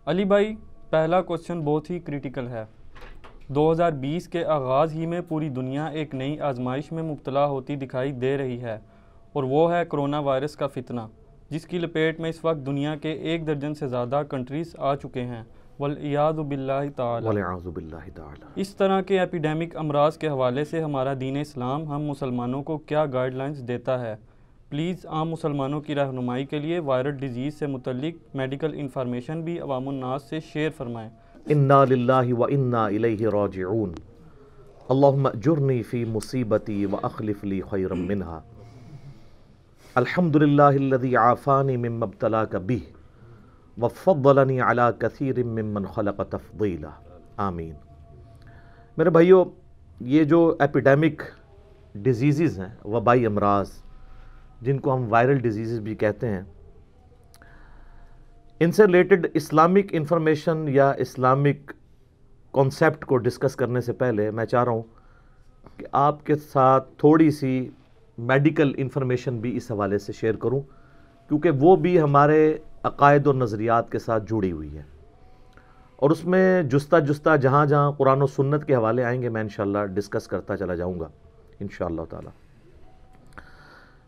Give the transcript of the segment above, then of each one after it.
علی بھائی، پہلا کوسچن بہت ہی کریٹیکل ہے۔ 2020 کے آغاز ہی میں پوری دنیا ایک نئی آزمائش میں مبتلا ہوتی دکھائی دے رہی ہے، اور وہ ہے کرونا وائرس کا فتنہ، جس کی لپیٹ میں اس وقت دنیا کے 1 درجن سے زیادہ کنٹریز آ چکے ہیں، والعیاذ باللہ تعالی۔ اس طرح کے ایپیڈیمک امراض کے حوالے سے ہمارا دین اسلام ہم مسلمانوں کو کیا گائیڈ لائنز دیتا ہے؟ پلیز عام مسلمانوں کی رہنمائی کے لیے وائرل ڈیزیز سے متعلق میڈیکل انفارمیشن بھی عوام الناس سے شیئر فرمائیں۔ انا للہ و انا الیہ راجعون، اللہم اجرنی فی مصیبتی و اخلف لی خیرا منہا، الحمدللہ الذی عافانی مما ابتلاک بہ وفضلنی علی کثیر ممن خلق تفضیلا، آمین۔ میرے بھائیو، یہ جو ایپیڈیمک ڈیزیزز ہیں، وبائی امراض جن کو ہم وائرل ڈیزیزز بھی کہتے ہیں، ان سے ریلیٹڈ اسلامک انفارمیشن یا اسلامک کانسیپٹ کو ڈسکس کرنے سے پہلے میں چاہ رہا ہوں کہ آپ کے ساتھ تھوڑی سی میڈیکل انفارمیشن بھی اس حوالے سے شیئر کروں، کیونکہ وہ بھی ہمارے عقائد اور نظریات کے ساتھ جڑی ہوئی ہے، اور اس میں جستہ جہاں جہاں قرآن و سنت کے حوالے آئیں گے میں انشاءاللہ ڈسکس کرتا چلا جاؤں گا انشاءاللہ تعالی۔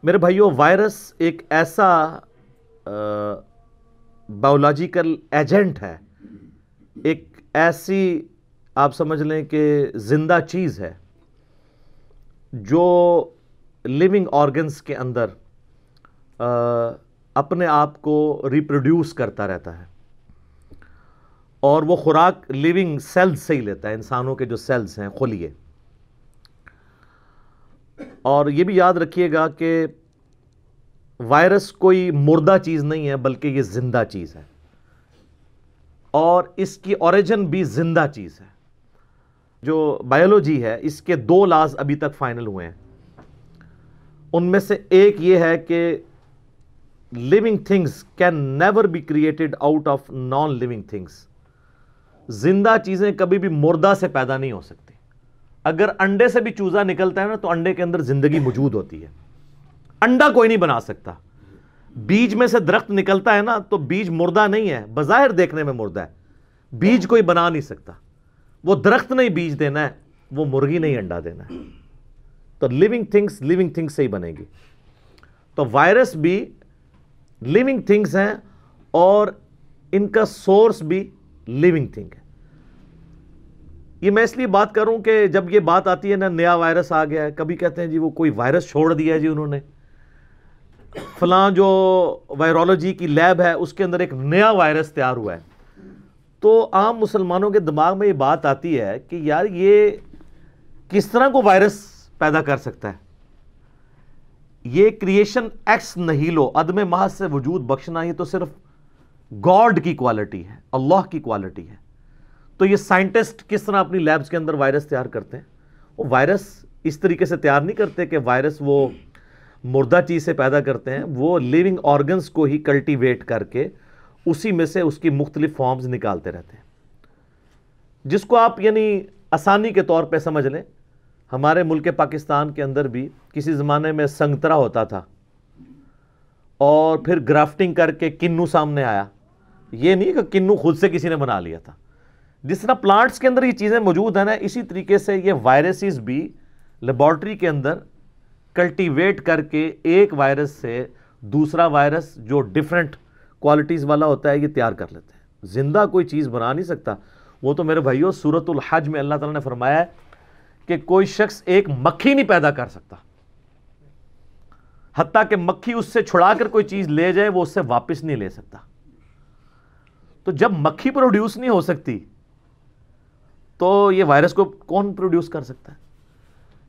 میرے بھائیو، وائرس ایک ایسا بایولوجیکل ایجنٹ ہے، ایک ایسی آپ سمجھ لیں کہ زندہ چیز ہے جو لیونگ آرگنز کے اندر اپنے آپ کو ریپروڈیوس کرتا رہتا ہے، اور وہ خوراک لیونگ سیلز سے ہی لیتا ہے، انسانوں کے جو سیلز ہیں خلیے۔ اور یہ بھی یاد رکھیے گا کہ وائرس کوئی مردہ چیز نہیں ہے، بلکہ یہ زندہ چیز ہے، اور اس کی اوریجن بھی زندہ چیز ہے۔ جو بایولوجی ہے، اس کے 2 لاز ابھی تک فائنل ہوئے ہیں، ان میں سے ایک یہ ہے کہ living things can never be created out of non-living things۔ زندہ چیزیں کبھی بھی مردہ سے پیدا نہیں ہو سکتی۔ اگر انڈے سے بھی چوزا نکلتا ہے نا، تو انڈے کے اندر زندگی موجود ہوتی ہے، انڈا کوئی نہیں بنا سکتا۔ بیج میں سے درخت نکلتا ہے نا، تو بیج مردہ نہیں ہے، بظاہر دیکھنے میں مردہ ہے، بیج کوئی بنا نہیں سکتا۔ وہ درخت نہیں بیج دینا ہے، وہ مرغی نہیں انڈا دینا ہے۔ تو لیونگ تھنگس سے ہی بنے گی۔ تو وائرس بھی لیونگ تھنگس ہیں، اور ان کا سورس بھی لیونگ تھنگ ہے۔ یہ میں اس لیے بات کروں کہ جب یہ بات آتی ہے نا، نیا وائرس آ گیا ہے، کبھی کہتے ہیں جی وہ کوئی وائرس چھوڑ دیا ہے جی انہوں نے، فلاں جو وائرولوجی کی لیب ہے اس کے اندر ایک نیا وائرس تیار ہوا ہے، تو عام مسلمانوں کے دماغ میں یہ بات آتی ہے کہ یار یہ کس طرح کو وائرس پیدا کر سکتا ہے؟ یہ کریشن ایکس نہیلو، عدم محض سے وجود بخشنا، یہ تو صرف گاڈ کی کوالٹی ہے، اللہ کی کوالٹی ہے۔ تو یہ سائنٹسٹ کس طرح اپنی لیبز کے اندر وائرس تیار کرتے ہیں؟ وہ وائرس اس طریقے سے تیار نہیں کرتے کہ وائرس وہ مردہ چیز سے پیدا کرتے ہیں، وہ لیونگ آرگنز کو ہی کلٹیویٹ کر کے اسی میں سے اس کی مختلف فارمز نکالتے رہتے ہیں، جس کو آپ یعنی آسانی کے طور پہ سمجھ لیں۔ ہمارے ملک پاکستان کے اندر بھی کسی زمانے میں سنگترا ہوتا تھا، اور پھر گرافٹنگ کر کے کنو سامنے آیا۔ یہ نہیں کہ کنو خود سے کسی نے بنا لیا تھا۔ جس طرح پلانٹس کے اندر یہ چیزیں موجود ہیں نا، اسی طریقے سے یہ وائرسز بھی لیبارٹری کے اندر کلٹیویٹ کر کے ایک وائرس سے دوسرا وائرس جو ڈیفرنٹ کوالٹیز والا ہوتا ہے یہ تیار کر لیتے ہیں۔ زندہ کوئی چیز بنا نہیں سکتا۔ وہ تو میرے بھائیو سورۃ الحج میں اللہ تعالیٰ نے فرمایا ہے کہ کوئی شخص ایک مکھی نہیں پیدا کر سکتا، حتیٰ کہ مکھی اس سے چھڑا کر کوئی چیز لے جائے وہ اس سے واپس نہیں لے سکتا۔ تو جب مکھی پروڈیوس نہیں ہو سکتی تو یہ وائرس کو کون پروڈیوس کر سکتا ہے؟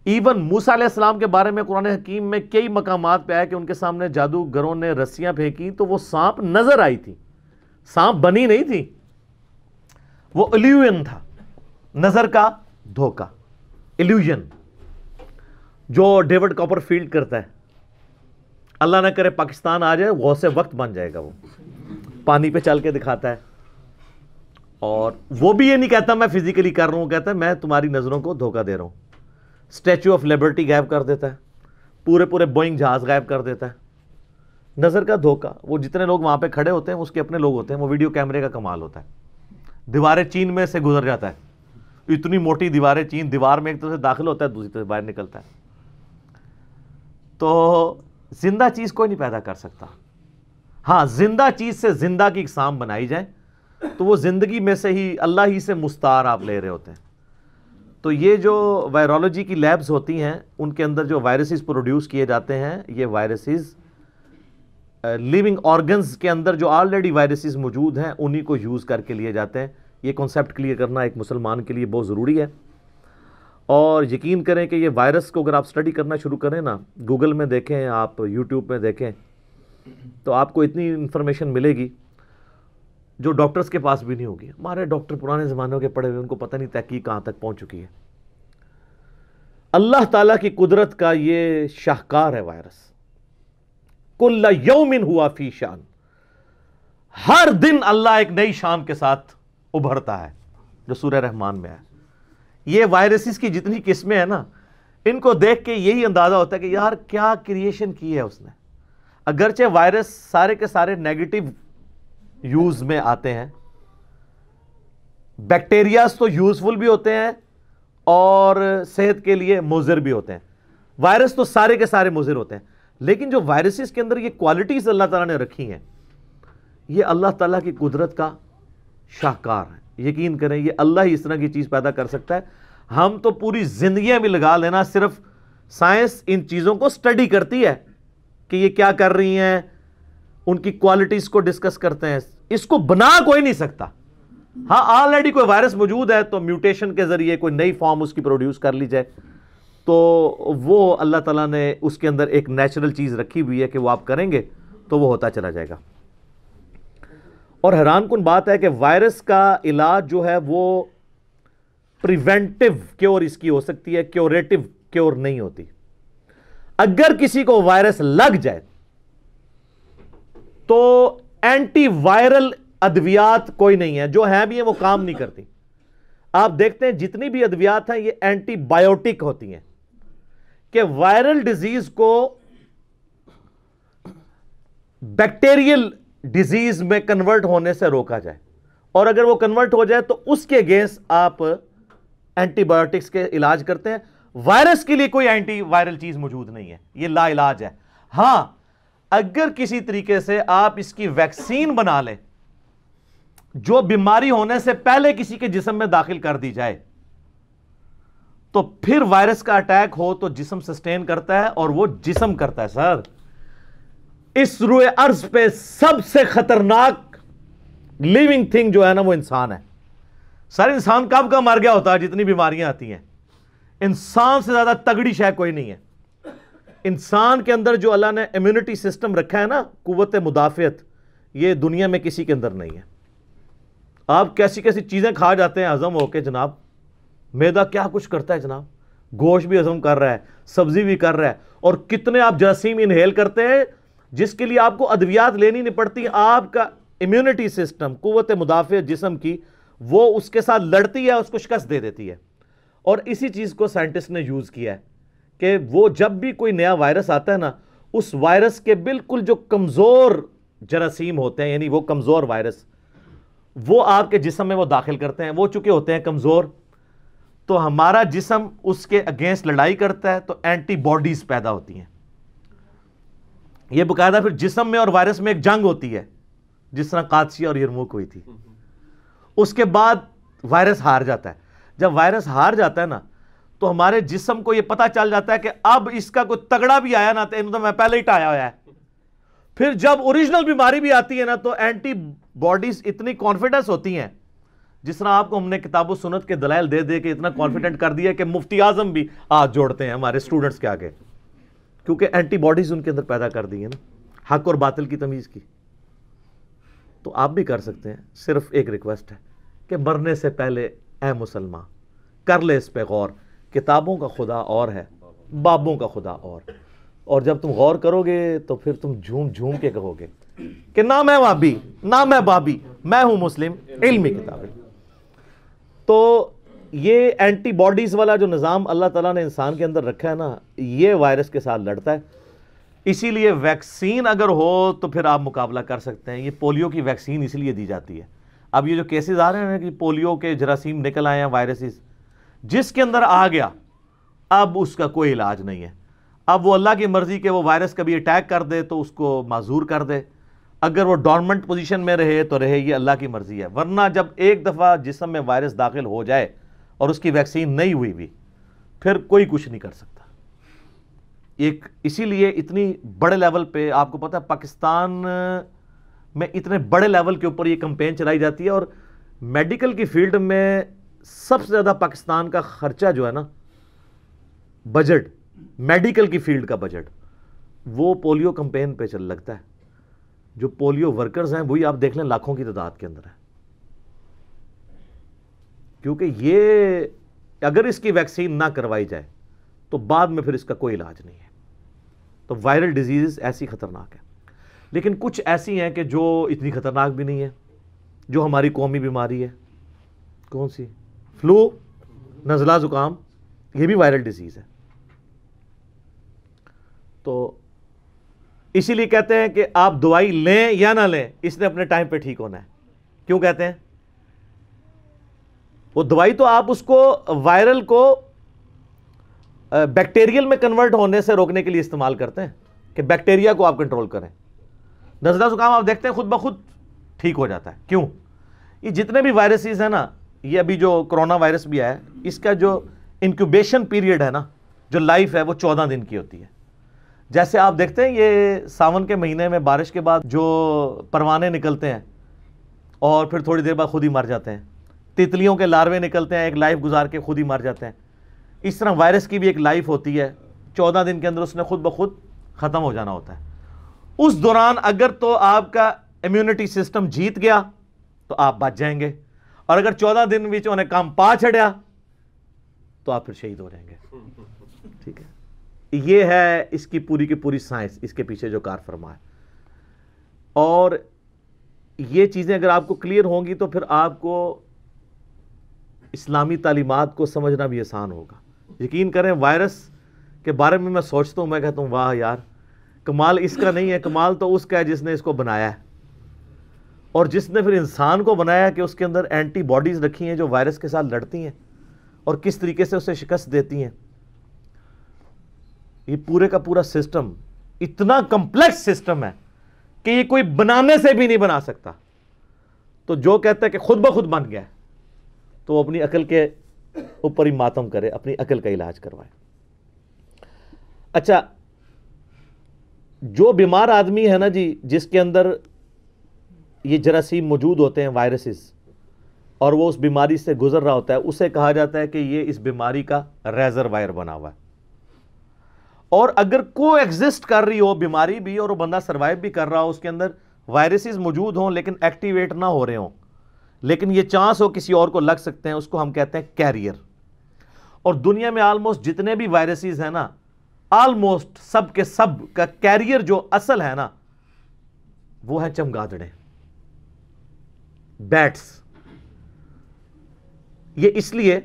ایون موسیٰ علیہ السلام کے بارے میں قرآن حکیم میں کئی مقامات پہ آیا کہ ان کے سامنے جادوگروں نے رسیاں پھینکی تو وہ سانپ نظر آئی تھی، سانپ بنی نہیں تھی، وہ ایلیوژن تھا، نظر کا دھوکہ، ایلیوژن، جو ڈیوڈ کاپر فیلڈ کرتا ہے۔ اللہ نہ کرے پاکستان آ جائے، غوث وقت بن جائے گا، وہ پانی پہ چل کے دکھاتا ہے، اور وہ بھی یہ نہیں کہتا میں فزیکلی کر رہا ہوں، کہتا ہے میں تمہاری نظروں کو دھوکہ دے رہا ہوں۔ اسٹیچو آف لبرٹی غائب کر دیتا ہے، پورے بوئنگ جہاز غائب کر دیتا ہے، نظر کا دھوکہ. وہ جتنے لوگ وہاں پہ کھڑے ہوتے ہیں اس کے اپنے لوگ ہوتے ہیں, وہ ویڈیو کیمرے کا کمال ہوتا ہے. دیواریں چین میں سے گزر جاتا ہے, اتنی موٹی دیواریں چین, دیوار میں ایک طرف سے داخل ہوتا ہے دوسری طرف سے باہر نکلتا ہے. تو زندہ چیز کوئی نہیں پیدا کر سکتا. ہاں زندہ چیز سے زندہ کی اقسام بنائی جائیں تو وہ زندگی میں سے ہی اللہ ہی سے مستعار آپ لے رہے ہوتے ہیں. تو یہ جو وائرولوجی کی لیبز ہوتی ہیں ان کے اندر جو وائرسز پروڈیوس کیے جاتے ہیں, یہ وائرسز لیونگ آرگنز کے اندر جو آلریڈی وائرسز موجود ہیں انہی کو یوز کر کے لیے جاتے ہیں. یہ کنسیپٹ کلیئر کرنا ایک مسلمان کے لیے بہت ضروری ہے. اور یقین کریں کہ یہ وائرس کو اگر آپ اسٹڈی کرنا شروع کریں نا, گوگل میں دیکھیں, آپ یوٹیوب میں دیکھیں, تو آپ کو اتنی انفارمیشن ملے گی جو ڈاکٹرز کے پاس بھی نہیں ہوگی. ہمارے ڈاکٹر پرانے زمانوں کے پڑھے ہوئے, ان کو پتہ نہیں تحقیق کہاں تک پہنچ چکی ہے. اللہ تعالیٰ کی قدرت کا یہ شاہکار ہے وائرس. کل یوم ہوا فی شان, ہر دن اللہ ایک نئی شان کے ساتھ ابھرتا ہے, جو سورہ رحمان میں ہے. یہ وائرسز کی جتنی قسمیں ہیں نا, ان کو دیکھ کے یہی اندازہ ہوتا ہے کہ یار کیا کریشن کی ہے اس نے. اگرچہ وائرس سارے کے سارے نیگیٹو یوز میں آتے ہیں, بیکٹیریاز تو یوزفل بھی ہوتے ہیں اور صحت کے لیے مضر بھی ہوتے ہیں. وائرس تو سارے کے سارے مضر ہوتے ہیں, لیکن جو وائرسز کے اندر یہ کوالٹیز اللہ تعالیٰ نے رکھی ہیں, یہ اللہ تعالیٰ کی قدرت کا شاہکار ہے. یقین کریں یہ اللہ ہی اس طرح کی چیز پیدا کر سکتا ہے. ہم تو پوری زندگیاں بھی لگا لینا, صرف سائنس ان چیزوں کو سٹڈی کرتی ہے کہ یہ کیا کر رہی ہیں, ان کی کوالٹیز کو ڈسکس کرتے ہیں. اس کو بنا کوئی نہیں سکتا. ہاں آلریڈی کوئی وائرس موجود ہے تو میوٹیشن کے ذریعے کوئی نئی فارم اس کی پروڈیوس کر لی جائے, تو وہ اللہ تعالیٰ نے اس کے اندر ایک نیچرل چیز رکھی ہوئی ہے کہ وہ آپ کریں گے تو وہ ہوتا چلا جائے گا. اور حیران کن بات ہے کہ وائرس کا علاج جو ہے وہ پریونٹیو کیور اس کی ہو سکتی ہے, کیوریٹو کیور نہیں ہوتی. اگر کسی کو وائرس لگ جائے تو اینٹی وائرل ادویات کوئی نہیں ہے, جو ہیں بھی ہیں وہ کام نہیں کرتی. آپ دیکھتے ہیں جتنی بھی ادویات ہیں یہ اینٹی بائیوٹک ہوتی ہیں کہ وائرل ڈیزیز کو بیکٹیریل ڈیزیز میں کنورٹ ہونے سے روکا جائے, اور اگر وہ کنورٹ ہو جائے تو اس کے اگینسٹ آپ اینٹی بائیوٹکس کے علاج کرتے ہیں. وائرس کے لیے کوئی اینٹی وائرل چیز موجود نہیں ہے, یہ لا علاج ہے. ہاں اگر کسی طریقے سے آپ اس کی ویکسین بنا لیں جو بیماری ہونے سے پہلے کسی کے جسم میں داخل کر دی جائے, تو پھر وائرس کا اٹیک ہو تو جسم سسٹین کرتا ہے اور وہ جسم کرتا ہے. سر اس روئے ارض پہ سب سے خطرناک لیونگ تھنگ جو ہے نا وہ انسان ہے. سر انسان کب کا مر گیا ہوتا ہے جتنی بیماریاں آتی ہیں. انسان سے زیادہ تگڑی شے کوئی نہیں ہے. انسان کے اندر جو اللہ نے امیونٹی سسٹم رکھا ہے نا, قوت مدافعت, یہ دنیا میں کسی کے اندر نہیں ہے. آپ کیسی کیسی چیزیں کھا جاتے ہیں ہضم ہو کے جناب. میدا کیا کچھ کرتا ہے جناب, گوشت بھی ہضم کر رہا ہے, سبزی بھی کر رہا ہے, اور کتنے آپ جراثیم انہیل کرتے ہیں جس کے لیے آپ کو ادویات لینی نہیں پڑتی. آپ کا امیونٹی سسٹم, قوت مدافعت جسم کی, وہ اس کے ساتھ لڑتی ہے, اس کو شکست دے دیتی ہے. اور اسی چیز کو سائنٹسٹ نے یوز کیا ہے کہ وہ جب بھی کوئی نیا وائرس آتا ہے نا, اس وائرس کے بالکل جو کمزور جراثیم ہوتے ہیں, یعنی وہ کمزور وائرس, وہ آپ کے جسم میں وہ داخل کرتے ہیں. وہ چکے ہوتے ہیں کمزور, تو ہمارا جسم اس کے اگینسٹ لڑائی کرتا ہے, تو اینٹی باڈیز پیدا ہوتی ہیں. یہ باقاعدہ پھر جسم میں اور وائرس میں ایک جنگ ہوتی ہے, جس طرح قادسیہ اور یرموک ہوئی تھی. اس کے بعد وائرس ہار جاتا ہے. جب وائرس ہار جاتا ہے نا, تو ہمارے جسم کو یہ پتا چل جاتا ہے کہ اب اس کا کوئی تگڑا بھی آیا نا, تو میں پہلے ہی ٹایا ہوا ہے. پھر جب اوریجنل بیماری بھی آتی ہے نا, تو اینٹی باڈیز اتنی کانفیڈنس ہوتی ہیں, جس طرح آپ کو ہم نے کتاب و سنت کے دلائل دے دے کے اتنا کانفیڈنٹ کر دیا کہ مفتی اعظم بھی ہاتھ جوڑتے ہیں ہمارے اسٹوڈنٹس کے آگے, کیونکہ اینٹی باڈیز ان کے اندر پیدا کر دی ہیں نا حق اور باطل کی تمیز کی. تو آپ بھی کر سکتے ہیں. صرف ایک ریکویسٹ ہے کہ مرنے سے پہلے اے مسلمان کر لے اس پہ غور. کتابوں کا خدا اور ہے, بابوں کا خدا اور جب تم غور کرو گے تو پھر تم جھوم جھوم کے کہو گے کہ نہ میں وابی نہ میں بابی, میں ہوں مسلم, علمی کتابیں. تو یہ اینٹی باڈیز والا جو نظام اللہ تعالیٰ نے انسان کے اندر رکھا ہے نا, یہ وائرس کے ساتھ لڑتا ہے. اسی لیے ویکسین اگر ہو تو پھر آپ مقابلہ کر سکتے ہیں. یہ پولیو کی ویکسین اسی لیے دی جاتی ہے. اب یہ جو کیسز آ رہے ہیں کہ پولیو کے جراثیم نکل آئے ہیں, وائرسز, جس کے اندر آ گیا اب اس کا کوئی علاج نہیں ہے. اب وہ اللہ کی مرضی کہ وہ وائرس کبھی اٹیک کر دے تو اس کو معذور کر دے, اگر وہ ڈورمنٹ پوزیشن میں رہے تو رہے, یہ اللہ کی مرضی ہے. ورنہ جب ایک دفعہ جسم میں وائرس داخل ہو جائے اور اس کی ویکسین نہیں ہوئی بھی, پھر کوئی کچھ نہیں کر سکتا. اسی لیے اتنی بڑے لیول پہ آپ کو پتہ ہے پاکستان میں اتنے بڑے لیول کے اوپر یہ کمپین چلائی جاتی ہے, اور میڈیکل کی فیلڈ میں سب سے زیادہ پاکستان کا خرچہ جو ہے نا, بجٹ, میڈیکل کی فیلڈ کا بجٹ, وہ پولیو کمپین پہ چل لگتا ہے. جو پولیو ورکرز ہیں وہی آپ دیکھ لیں لاکھوں کی تعداد کے اندر ہے, کیونکہ یہ اگر اس کی ویکسین نہ کروائی جائے تو بعد میں پھر اس کا کوئی علاج نہیں ہے. تو وائرل ڈیزیز ایسی خطرناک ہے, لیکن کچھ ایسی ہیں کہ جو اتنی خطرناک بھی نہیں ہے, جو ہماری قومی بیماری ہے. کون سی؟ فلو, نزلہ زکام, یہ بھی وائرل ڈیزیز ہے. تو اسی لیے کہتے ہیں کہ آپ دوائی لیں یا نہ لیں, اس نے اپنے ٹائم پہ ٹھیک ہونا ہے. کیوں کہتے ہیں؟ وہ دوائی تو آپ اس کو وائرل کو بیکٹیریل میں کنورٹ ہونے سے روکنے کے لیے استعمال کرتے ہیں کہ بیکٹیریا کو آپ کنٹرول کریں. نزلہ زکام آپ دیکھتے ہیں خود بخود ٹھیک ہو جاتا ہے. کیوں؟ یہ جتنے بھی وائرسز ہیں نا, یہ ابھی جو کرونا وائرس بھی آیا ہے, اس کا جو انکیوبیشن پیریڈ ہے نا, جو لائف ہے وہ 14 دن کی ہوتی ہے. جیسے آپ دیکھتے ہیں یہ ساون کے مہینے میں بارش کے بعد جو پروانے نکلتے ہیں اور پھر تھوڑی دیر بعد خود ہی مر جاتے ہیں, تتلیوں کے لاروے نکلتے ہیں, ایک لائف گزار کے خود ہی مر جاتے ہیں. اس طرح وائرس کی بھی ایک لائف ہوتی ہے, 14 دن کے اندر اس نے خود بخود ختم ہو جانا ہوتا ہے. اس دوران اگر تو آپ کا امیونٹی سسٹم جیت گیا تو آپ بچ جائیں گے, اور اگر 14 دن بھی انہیں کام پا چھڑیا تو آپ پھر شہید ہو جائیں گے. ٹھیک ہے, یہ ہے اس کی پوری کی پوری سائنس, اس کے پیچھے جو کار فرما ہے. اور یہ چیزیں اگر آپ کو کلیئر ہوں گی تو پھر آپ کو اسلامی تعلیمات کو سمجھنا بھی آسان ہوگا. یقین کریں وائرس کے بارے میں میں سوچتا ہوں, میں کہتا ہوں واہ یار, کمال اس کا نہیں ہے, کمال تو اس کا ہے جس نے اس کو بنایا ہے, اور جس نے پھر انسان کو بنایا کہ اس کے اندر اینٹی باڈیز رکھی ہیں جو وائرس کے ساتھ لڑتی ہیں اور کس طریقے سے اسے شکست دیتی ہیں. یہ پورے کا پورا سسٹم اتنا کمپلیکس سسٹم ہے کہ یہ کوئی بنانے سے بھی نہیں بنا سکتا. تو جو کہتا ہے کہ خود بخود بن گیا تو وہ اپنی عقل کے اوپر ہی ماتم کرے, اپنی عقل کا علاج کروائے. اچھا, جو بیمار آدمی ہے نا جی, جس کے اندر یہ جراثیم موجود ہوتے ہیں, وائرسز, اور وہ اس بیماری سے گزر رہا ہوتا ہے, اسے کہا جاتا ہے کہ یہ اس بیماری کا ریزروائر بنا ہوا ہے. اور اگر کو ایگزسٹ کر رہی ہو بیماری بھی اور وہ بندہ سروائیو بھی کر رہا ہو, اس کے اندر وائرسز موجود ہوں لیکن ایکٹیویٹ نہ ہو رہے ہوں, لیکن یہ چانس ہو کسی اور کو لگ سکتے ہیں, اس کو ہم کہتے ہیں کیریئر. اور دنیا میں آلموسٹ جتنے بھی وائرسز ہیں نا, آلموسٹ سب کے سب کا کیریئر جو اصل ہے نا, وہ ہے چمگادڑیں, بیٹس. یہ اس لیے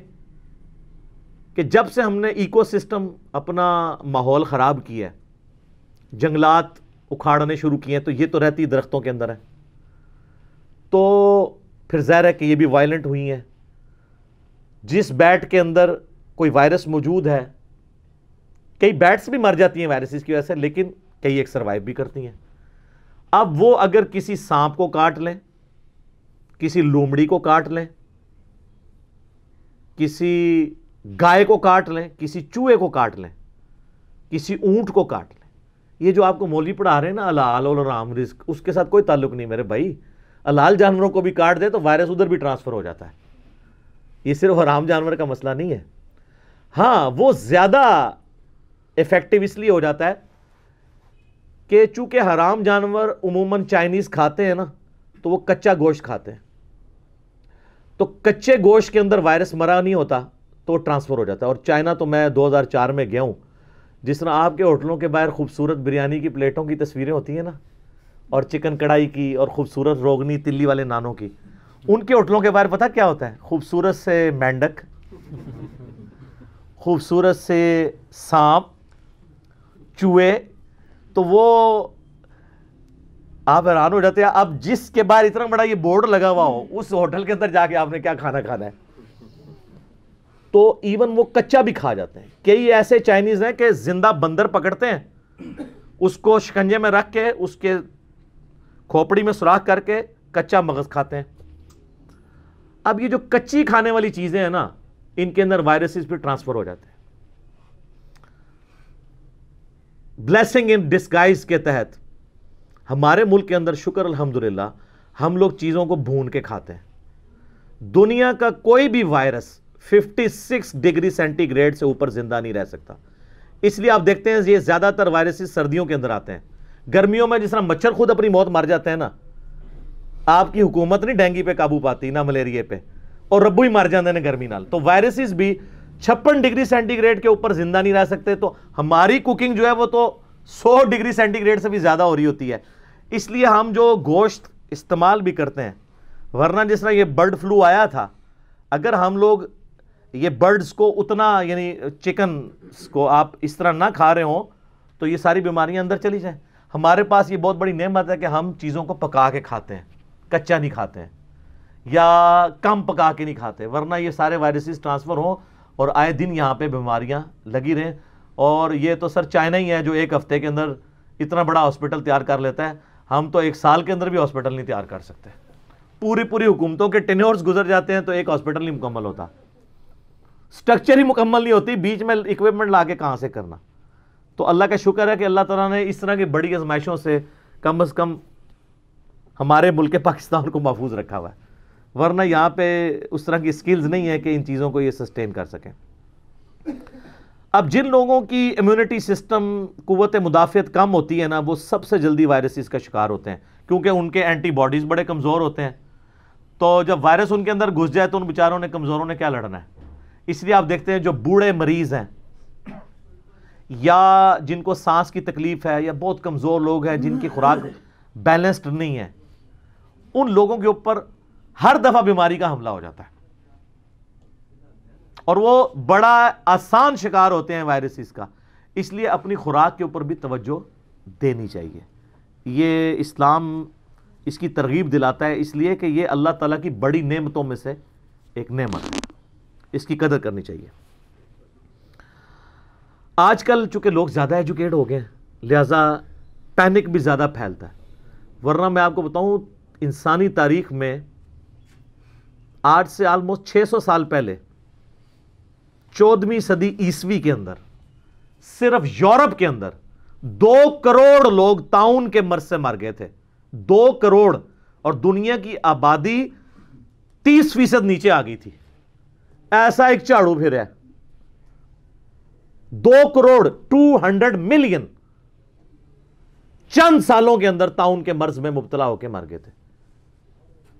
کہ جب سے ہم نے ایکو سسٹم اپنا ماحول خراب کیا ہے, جنگلات اکھاڑنے شروع کیے ہیں, تو یہ تو رہتی درختوں کے اندر ہے, تو پھر ظاہر ہے کہ یہ بھی وائلنٹ ہوئی ہیں. جس بیٹ کے اندر کوئی وائرس موجود ہے, کئی بیٹس بھی مر جاتی ہیں وائرسز کی وجہ سے, لیکن کئی ایک سروائیو بھی کرتی ہیں. اب وہ اگر کسی سانپ کو کاٹ لیں, کسی لومڑی کو کاٹ لیں, کسی گائے کو کاٹ لیں, کسی چوہے کو کاٹ لیں, کسی اونٹ کو کاٹ لیں, یہ جو آپ کو مولوی پڑھا رہے ہیں نا حلال اور حرام رزق, اس کے ساتھ کوئی تعلق نہیں میرے بھائی. حلال جانوروں کو بھی کاٹ دے تو وائرس ادھر بھی ٹرانسفر ہو جاتا ہے. یہ صرف حرام جانور کا مسئلہ نہیں ہے. ہاں, وہ زیادہ افیکٹو اس لیے ہو جاتا ہے کہ چونکہ حرام جانور عموماً چائنیز کھاتے ہیں نا, تو وہ کچا گوشت کھاتے ہیں, تو کچے گوشت کے اندر وائرس مرا نہیں ہوتا تو وہ ٹرانسفر ہو جاتا ہے. اور چائنا تو میں 2004 میں گیا ہوں, جس طرح آپ کے ہوٹلوں کے باہر خوبصورت بریانی کی پلیٹوں کی تصویریں ہوتی ہیں نا, اور چکن کڑھائی کی, اور خوبصورت روغنی تلی والے نانوں کی, ان کے ہوٹلوں کے باہر پتہ کیا ہوتا ہے؟ خوبصورت سے مینڈک, خوبصورت سے سانپ, چوہے, تو وہ آپ حیران ہو جاتے ہیں. اب جس کے باہر اتنا بڑا یہ بورڈ لگا ہوا ہو, اس ہوٹل کے اندر جا کے آپ نے کیا کھانا کھانا ہے, تو ایون وہ کچا بھی کھا جاتے ہیں. کئی ایسے چائنیز ہیں کہ زندہ بندر پکڑتے ہیں, اس کو شکنجے میں رکھ کے اس کے کھوپڑی میں سوراخ کر کے کچا مغز کھاتے ہیں. اب یہ جو کچی کھانے والی چیزیں ہیں نا, ان کے اندر وائرسز بھی ٹرانسفر ہو جاتے ہیں. بلیسنگ ان ڈسگائز کے تحت ہمارے ملک کے اندر شکر الحمدللہ ہم لوگ چیزوں کو بھون کے کھاتے ہیں. دنیا کا کوئی بھی وائرس 56 ڈگری سینٹی گریڈ سے اوپر زندہ نہیں رہ سکتا. اس لیے آپ دیکھتے ہیں یہ زیادہ تر وائرسز سردیوں کے اندر آتے ہیں. گرمیوں میں جس طرح مچھر خود اپنی موت مر جاتے ہیں نا, آپ کی حکومت نہیں ڈینگی پہ قابو پاتی نہ ملیریا پہ, اور ربو ہی مر جاندے ہیں گرمی نال. تو وائرسز بھی 56 ڈگری سینٹی گریڈ کے اوپر زندہ نہیں رہ سکتے. تو ہماری کوکنگ جو ہے وہ تو 100 ڈگری سینٹی گریڈ سے بھی زیادہ ہو رہی ہوتی ہے. اس لیے ہم جو گوشت استعمال بھی کرتے ہیں, ورنہ جس طرح یہ برڈ فلو آیا تھا, اگر ہم لوگ یہ برڈز کو اتنا یعنی چکن کو آپ اس طرح نہ کھا رہے ہوں تو یہ ساری بیماریاں اندر چلی جائیں. ہمارے پاس یہ بہت بڑی نعمت ہے کہ ہم چیزوں کو پکا کے کھاتے ہیں, کچا نہیں کھاتے ہیں یا کم پکا کے نہیں کھاتے, ورنہ یہ سارے وائرسز ٹرانسفر ہوں اور آئے دن یہاں پہ بیماریاں لگی رہیں. اور یہ تو سر چائنا ہی ہے جو ایک ہفتے کے اندر اتنا بڑا ہاسپٹل تیار کر لیتا ہے. ہم تو ایک سال کے اندر بھی ہاسپٹل نہیں تیار کر سکتے. پوری حکومتوں کے ٹینیورز گزر جاتے ہیں تو ایک ہاسپٹل نہیں مکمل ہوتا, سٹرکچر ہی مکمل نہیں ہوتی, بیچ میں اکوپمنٹ لا کے کہاں سے کرنا. تو اللہ کا شکر ہے کہ اللہ تعالیٰ نے اس طرح کی بڑی آزمائشوں سے کم از کم ہمارے ملک پاکستان کو محفوظ رکھا ہوا ہے, ورنہ یہاں پہ اس طرح کی سکلز نہیں ہے کہ ان چیزوں کو یہ سسٹین کر سکیں. اب جن لوگوں کی امیونٹی سسٹم قوت مدافعت کم ہوتی ہے نا, وہ سب سے جلدی وائرسز کا شکار ہوتے ہیں, کیونکہ ان کے اینٹی باڈیز بڑے کمزور ہوتے ہیں. تو جب وائرس ان کے اندر گھس جائے تو ان بیچاروں نے کمزوروں نے کیا لڑنا ہے. اس لیے آپ دیکھتے ہیں جو بوڑھے مریض ہیں یا جن کو سانس کی تکلیف ہے یا بہت کمزور لوگ ہیں جن کی خوراک بیلنسڈ نہیں ہے, ان لوگوں کے اوپر ہر دفعہ بیماری کا حملہ ہو جاتا ہے اور وہ بڑا آسان شکار ہوتے ہیں وائرسز کا. اس لیے اپنی خوراک کے اوپر بھی توجہ دینی چاہیے. یہ اسلام اس کی ترغیب دلاتا ہے, اس لیے کہ یہ اللہ تعالیٰ کی بڑی نعمتوں میں سے ایک نعمت ہے, اس کی قدر کرنی چاہیے. آج کل چونکہ لوگ زیادہ ایجوکیٹ ہو گئے ہیں لہٰذا پینک بھی زیادہ پھیلتا ہے, ورنہ میں آپ کو بتاؤں انسانی تاریخ میں آج سے آلموسٹ 600 سال پہلے 14ویں صدی عیسوی کے اندر صرف یورپ کے اندر 2 کروڑ لوگ طاعون کے مرض سے مر گئے تھے. 2 کروڑ, اور دنیا کی آبادی 30% نیچے آ گئی تھی. ایسا ایک جھاڑو پھر ہے, 2 کروڑ 200 ملین چند سالوں کے اندر طاعون کے مرض میں مبتلا ہو کے مر گئے تھے.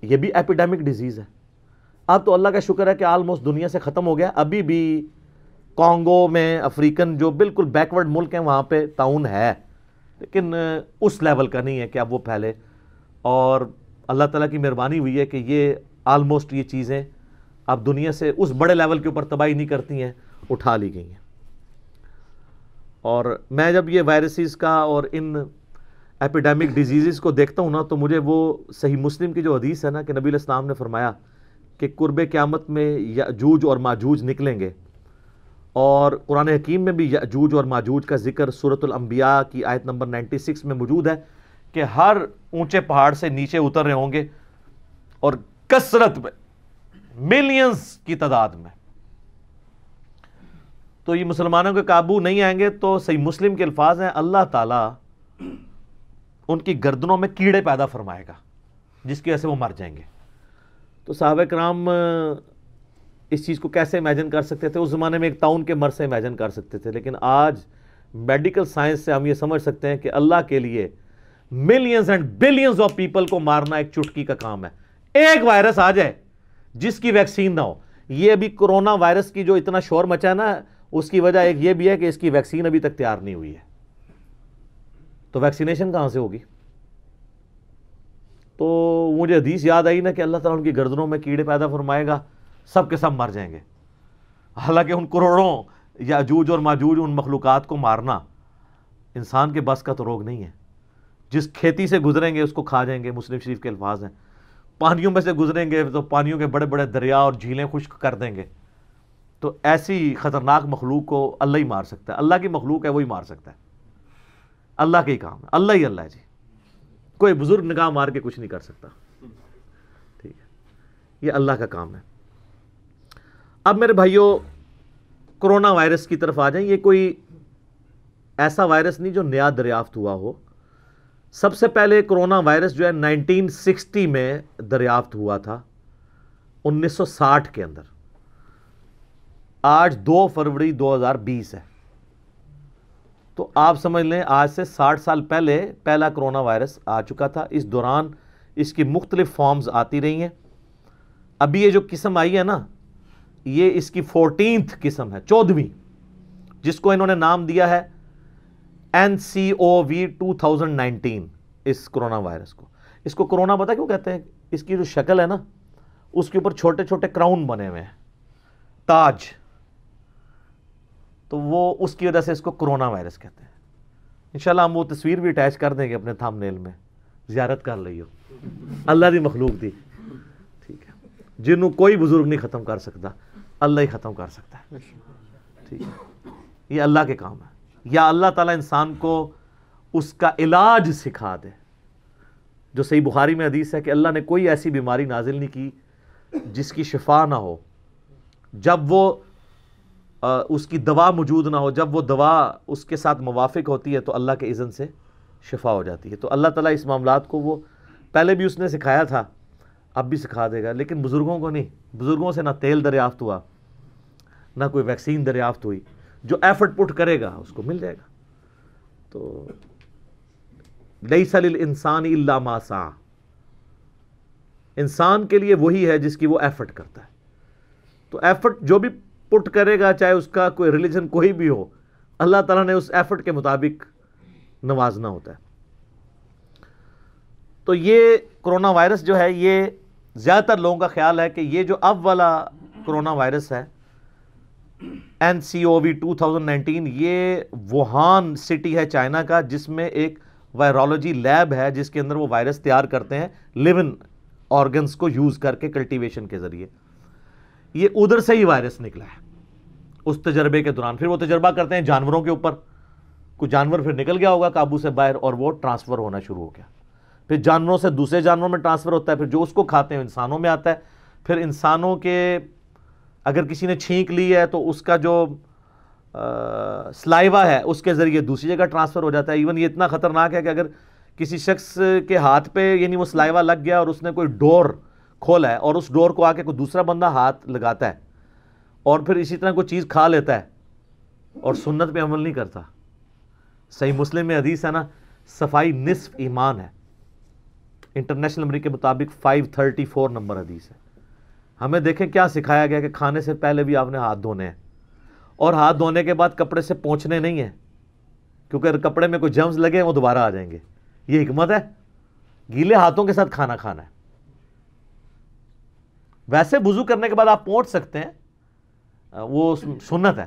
یہ بھی ایپیڈیمک ڈیزیز ہے. اب تو اللہ کا شکر ہے کہ آلموسٹ دنیا سے ختم ہو گیا. ابھی بھی کانگو میں, افریقن جو بالکل بیکورڈ ملک ہیں وہاں پہ طاعون ہے, لیکن اس لیول کا نہیں ہے کہ اب وہ پھیلے. اور اللہ تعالیٰ کی مہربانی ہوئی ہے کہ یہ آلموسٹ یہ چیزیں اب دنیا سے اس بڑے لیول کے اوپر تباہی نہیں کرتی ہیں, اٹھا لی گئی ہیں. اور میں جب یہ وائرسز کا اور ان ایپیڈیمک ڈیزیزز کو دیکھتا ہوں نا, تو مجھے وہ صحیح مسلم کی جو حدیث ہے نا کہ نبی علیہ السلام نے فرمایا کہ قرب قیامت میں یأجوج اور ماجوج نکلیں گے, اور قرآن حکیم میں بھی یأجوج اور ماجوج کا ذکر سورۃ الانبیاء کی آیت نمبر 96 میں موجود ہے کہ ہر اونچے پہاڑ سے نیچے اتر رہے ہوں گے اور کثرت میں, ملینز کی تعداد میں. تو یہ مسلمانوں کے قابو نہیں آئیں گے. تو صحیح مسلم کے الفاظ ہیں, اللہ تعالیٰ ان کی گردنوں میں کیڑے پیدا فرمائے گا جس کی وجہ سے وہ مر جائیں گے. تو صحابہ کرام اس چیز کو کیسے امیجن کر سکتے تھے؟ اس زمانے میں ایک طاعون کے مرض سے امیجن کر سکتے تھے, لیکن آج میڈیکل سائنس سے ہم یہ سمجھ سکتے ہیں کہ اللہ کے لیے millions and billions of people کو مارنا ایک چٹکی کا کام ہے. ایک وائرس آ جائے جس کی ویکسین نہ ہو. یہ ابھی کرونا وائرس کی جو اتنا شور مچا ہے نا, اس کی وجہ ایک یہ بھی ہے کہ اس کی ویکسین ابھی تک تیار نہیں ہوئی ہے. تو ویکسینیشن کہاں سے ہوگی؟ تو مجھے حدیث یاد آئی نا کہ اللہ تعالیٰ ان کی گردنوں میں کیڑے پیدا فرمائے گا, سب کے سب مر جائیں گے. حالانکہ ان کروڑوں یاجوج اور ماجوج ان مخلوقات کو مارنا انسان کے بس کا تو روگ نہیں ہے. جس کھیتی سے گزریں گے اس کو کھا جائیں گے، مسلم شریف کے الفاظ ہیں. پانیوں میں سے گزریں گے تو پانیوں کے بڑے بڑے دریا اور جھیلیں خشک کر دیں گے. تو ایسی خطرناک مخلوق کو اللہ ہی مار سکتا ہے. اللہ کی مخلوق ہے، وہی مار سکتا ہے. اللہ کے ہی کام ہے، اللہ ہی اللہ ہے جی. کوئی بزرگ نگاہ مار کے کچھ نہیں کر سکتا. ٹھیک ہے، یہ اللہ کا کام ہے. اب میرے بھائیوں کرونا وائرس کی طرف آ جائیں. یہ کوئی ایسا وائرس نہیں جو نیا دریافت ہوا ہو. سب سے پہلے کرونا وائرس جو ہے 1960 میں دریافت ہوا تھا، 1960 کے اندر. آج 2 فروری 2020 ہے، تو آپ سمجھ لیں آج سے 60 سال پہلے پہلا کرونا وائرس آ چکا تھا. اس دوران اس کی مختلف فارمز آتی رہی ہیں. ابھی یہ جو قسم آئی ہے نا، یہ اس کی 14th قسم ہے، 14ویں، جس کو انہوں نے نام دیا ہے NCOV 2019. اس کرونا وائرس کو، اس کو کرونا پتہ کیوں کہتے ہیں؟ اس کی جو شکل ہے نا، اس کے اوپر چھوٹے چھوٹے کراؤن بنے ہوئے ہیں، تاج. تو وہ اس کی وجہ سے اس کو کرونا وائرس کہتے ہیں. انشاءاللہ ہم وہ تصویر بھی اٹیچ کر دیں گے اپنے تھم نیل میں، زیارت کر لئیو. اللہ دی مخلوق دی، ٹھیک ہے، جنہوں کوئی بزرگ نہیں ختم کر سکتا، اللہ ہی ختم کر سکتا ہے. ٹھیک ہے، یہ اللہ کے کام ہے. یا اللہ تعالیٰ انسان کو اس کا علاج سکھا دے. جو صحیح بخاری میں حدیث ہے کہ اللہ نے کوئی ایسی بیماری نازل نہیں کی جس کی شفا نہ ہو. جب وہ اس کی دوا موجود نہ ہو، جب وہ دوا اس کے ساتھ موافق ہوتی ہے تو اللہ کے اذن سے شفا ہو جاتی ہے. تو اللہ تعالیٰ اس معاملات کو وہ پہلے بھی اس نے سکھایا تھا، اب بھی سکھا دے گا. لیکن بزرگوں کو نہیں. بزرگوں سے نہ تیل دریافت ہوا، نہ کوئی ویکسین دریافت ہوئی. جو ایفرٹ پٹ کرے گا اس کو مل جائے گا. تو لیس للانسان الا ما سعی، انسان کے لیے وہی ہے جس کی وہ ایفرٹ کرتا ہے. تو ایفرٹ جو بھی پٹ کرے گا، چاہے اس کا کوئی ریلیجن کوئی بھی ہو، اللہ تعالیٰ نے اس ایفرٹ کے مطابق نوازنا ہوتا ہے. تو یہ کرونا وائرس جو ہے، یہ زیادہ تر لوگوں کا خیال ہے کہ یہ جو اب والا کرونا وائرس ہے NCOV 2019، یہ ووہان سٹی ہے چائنا کا، جس میں ایک وائرولوجی لیب ہے جس کے اندر وہ وائرس تیار کرتے ہیں لیون آرگنز کو یوز کر کے، کلٹیویشن کے ذریعے. یہ ادھر سے ہی وائرس نکلا ہے اس تجربے کے دوران. پھر وہ تجربہ کرتے ہیں جانوروں کے اوپر، کوئی جانور پھر نکل گیا ہوگا قابو سے باہر اور وہ ٹرانسفر ہونا شروع ہو گیا. پھر جانوروں سے دوسرے جانوروں میں ٹرانسفر ہوتا ہے، پھر جو اس کو کھاتے ہیں انسانوں میں آتا ہے. پھر انسانوں کے اگر کسی نے چھینک لی ہے تو اس کا جو سلائیوا ہے اس کے ذریعے دوسری جگہ ٹرانسفر ہو جاتا ہے. ایون یہ اتنا خطرناک ہے کہ اگر کسی شخص کے ہاتھ پہ یعنی وہ سلائیوا لگ گیا اور اس نے کوئی ڈور کھولا ہے اور اس ڈور کو آ کے کوئی دوسرا بندہ ہاتھ لگاتا ہے اور پھر اسی طرح کوئی چیز کھا لیتا ہے اور سنت پہ عمل نہیں کرتا. صحیح مسلم میں حدیث ہے نا، صفائی نصف ایمان ہے. انٹرنیشنل نمبر کے مطابق 534 نمبر حدیث ہے. ہمیں دیکھیں کیا سکھایا گیا کہ کھانے سے پہلے بھی آپ نے ہاتھ دھونے ہیں، اور ہاتھ دھونے کے بعد کپڑے سے پوچھنے نہیں ہیں، کیونکہ اگر کپڑے میں کوئی جرمز لگے وہ دوبارہ آ جائیں گے. یہ حکمت ہے. گیلے ہاتھوں کے ساتھ کھانا کھانا ہے. ویسے وضو کرنے کے بعد آپ پونچھ سکتے ہیں، وہ سنت ہے،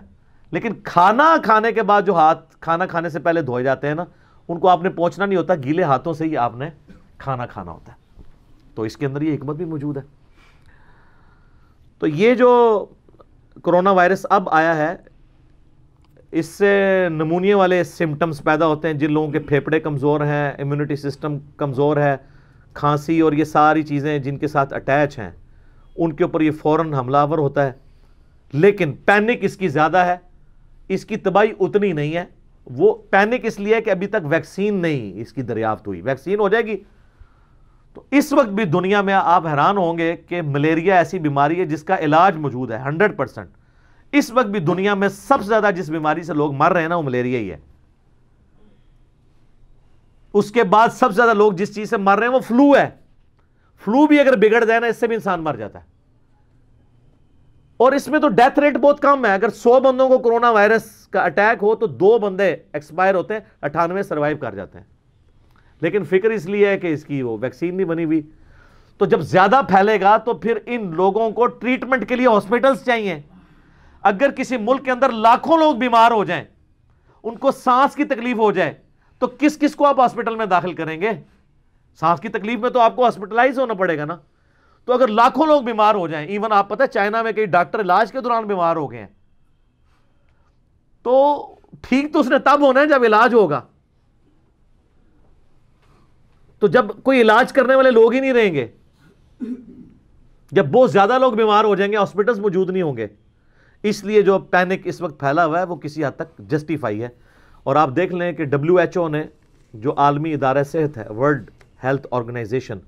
لیکن کھانا کھانے کے بعد جو ہاتھ کھانا کھانے سے پہلے دھوئے جاتے ہیں نا، ان کو آپ نے پوچھنا نہیں ہوتا، گیلے ہاتھوں سے ہی آپ نے کھانا کھانا ہوتا ہے. تو اس کے اندر یہ حکمت بھی موجود ہے. تو یہ جو کرونا وائرس اب آیا ہے، اس سے نمونیے والے سمٹمز پیدا ہوتے ہیں. جن لوگوں کے پھیپھڑے کمزور ہیں، امیونٹی سسٹم کمزور ہے، کھانسی اور یہ ساری چیزیں جن کے ساتھ اٹیچ ہیں، ان کے اوپر یہ فوراً حملہ آور ہوتا ہے. لیکن پینک اس کی زیادہ ہے، اس کی تباہی اتنی نہیں ہے. وہ پینک اس لیے کہ ابھی تک ویکسین نہیں اس کی دریافت ہوئی. ویکسین ہو جائے گی تو اس وقت بھی دنیا میں آپ حیران ہوں گے کہ ملیریا ایسی بیماری ہے جس کا علاج موجود ہے 100%. اس وقت بھی دنیا میں سب سے زیادہ جس بیماری سے لوگ مر رہے ہیں نا، وہ ملیریا ہی ہے. اس کے بعد سب سے زیادہ لوگ جس چیز سے مر رہے ہیں وہ فلو ہے. فلو بھی اگر بگڑ جائے نا، اس سے بھی انسان مر جاتا ہے. اور اس میں تو ڈیتھ ریٹ بہت کم ہے. اگر 100 بندوں کو کرونا وائرس کا اٹیک ہو تو 2 بندے ایکسپائر ہوتے ہیں، 98 سروائیو کر جاتے ہیں. لیکن فکر اس لیے ہے کہ اس کی وہ ویکسین نہیں بنی ہوئی. تو جب زیادہ پھیلے گا تو پھر ان لوگوں کو ٹریٹمنٹ کے لیے ہاسپٹلز چاہیے. اگر کسی ملک کے اندر لاکھوں لوگ بیمار ہو جائیں ان کو سانس کی تکلیف ہو جائے تو کس کس کو آپ ہاسپٹل میں داخل کریں گے؟ سانس کی تکلیف میں تو آپ کو ہاسپٹلائز ہونا پڑے گا نا. تو اگر لاکھوں لوگ بیمار ہو جائیں, ایون آپ پتہ ہے چائنا میں کئی ڈاکٹر علاج کے دوران بیمار ہو گئے ہیں, تو ٹھیک تو اس نے تب ہونا ہے جب علاج ہوگا. تو جب کوئی علاج کرنے والے لوگ ہی نہیں رہیں گے, جب بہت زیادہ لوگ بیمار ہو جائیں گے, ہاسپٹلز موجود نہیں ہوں گے. اس لیے جو پینک اس وقت پھیلا ہوا ہے وہ کسی حد تک جسٹیفائی ہے. اور آپ دیکھ لیں کہ WHO نے, جو عالمی ادارہ صحت ہے, ورلڈ ہیلتھ آرگنائزیشن,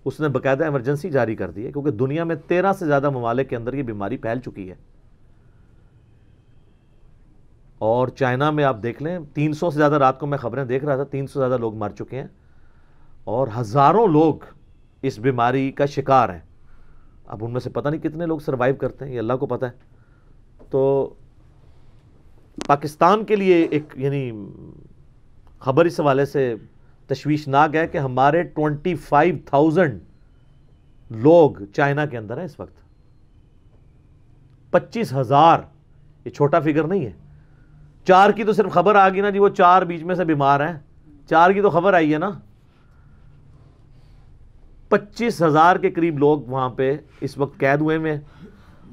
اس نے باقاعدہ ایمرجنسی جاری کر دی ہے, کیونکہ دنیا میں 13 سے زیادہ ممالک کے اندر یہ بیماری پھیل چکی ہے. اور چائنا میں آپ دیکھ لیں 300 سے زیادہ, رات کو میں خبریں دیکھ رہا تھا, 300 سے زیادہ لوگ مر چکے ہیں اور ہزاروں لوگ اس بیماری کا شکار ہیں. اب ان میں سے پتہ نہیں کتنے لوگ سروائیو کرتے ہیں, یہ اللہ کو پتہ ہے. تو پاکستان کے لیے ایک یعنی خبر اس حوالے سے تشویشناک ہے کہ ہمارے 25,000 لوگ چائنا کے اندر ہیں اس وقت. 25,000, یہ چھوٹا فگر نہیں ہے. 4 کی تو صرف خبر آ گئی نا جی, وہ 4 بیچ میں سے بیمار ہیں, 4 کی تو خبر آئی ہے نا. 25,000 کے قریب لوگ وہاں پہ اس وقت قید ہوئے ہیں.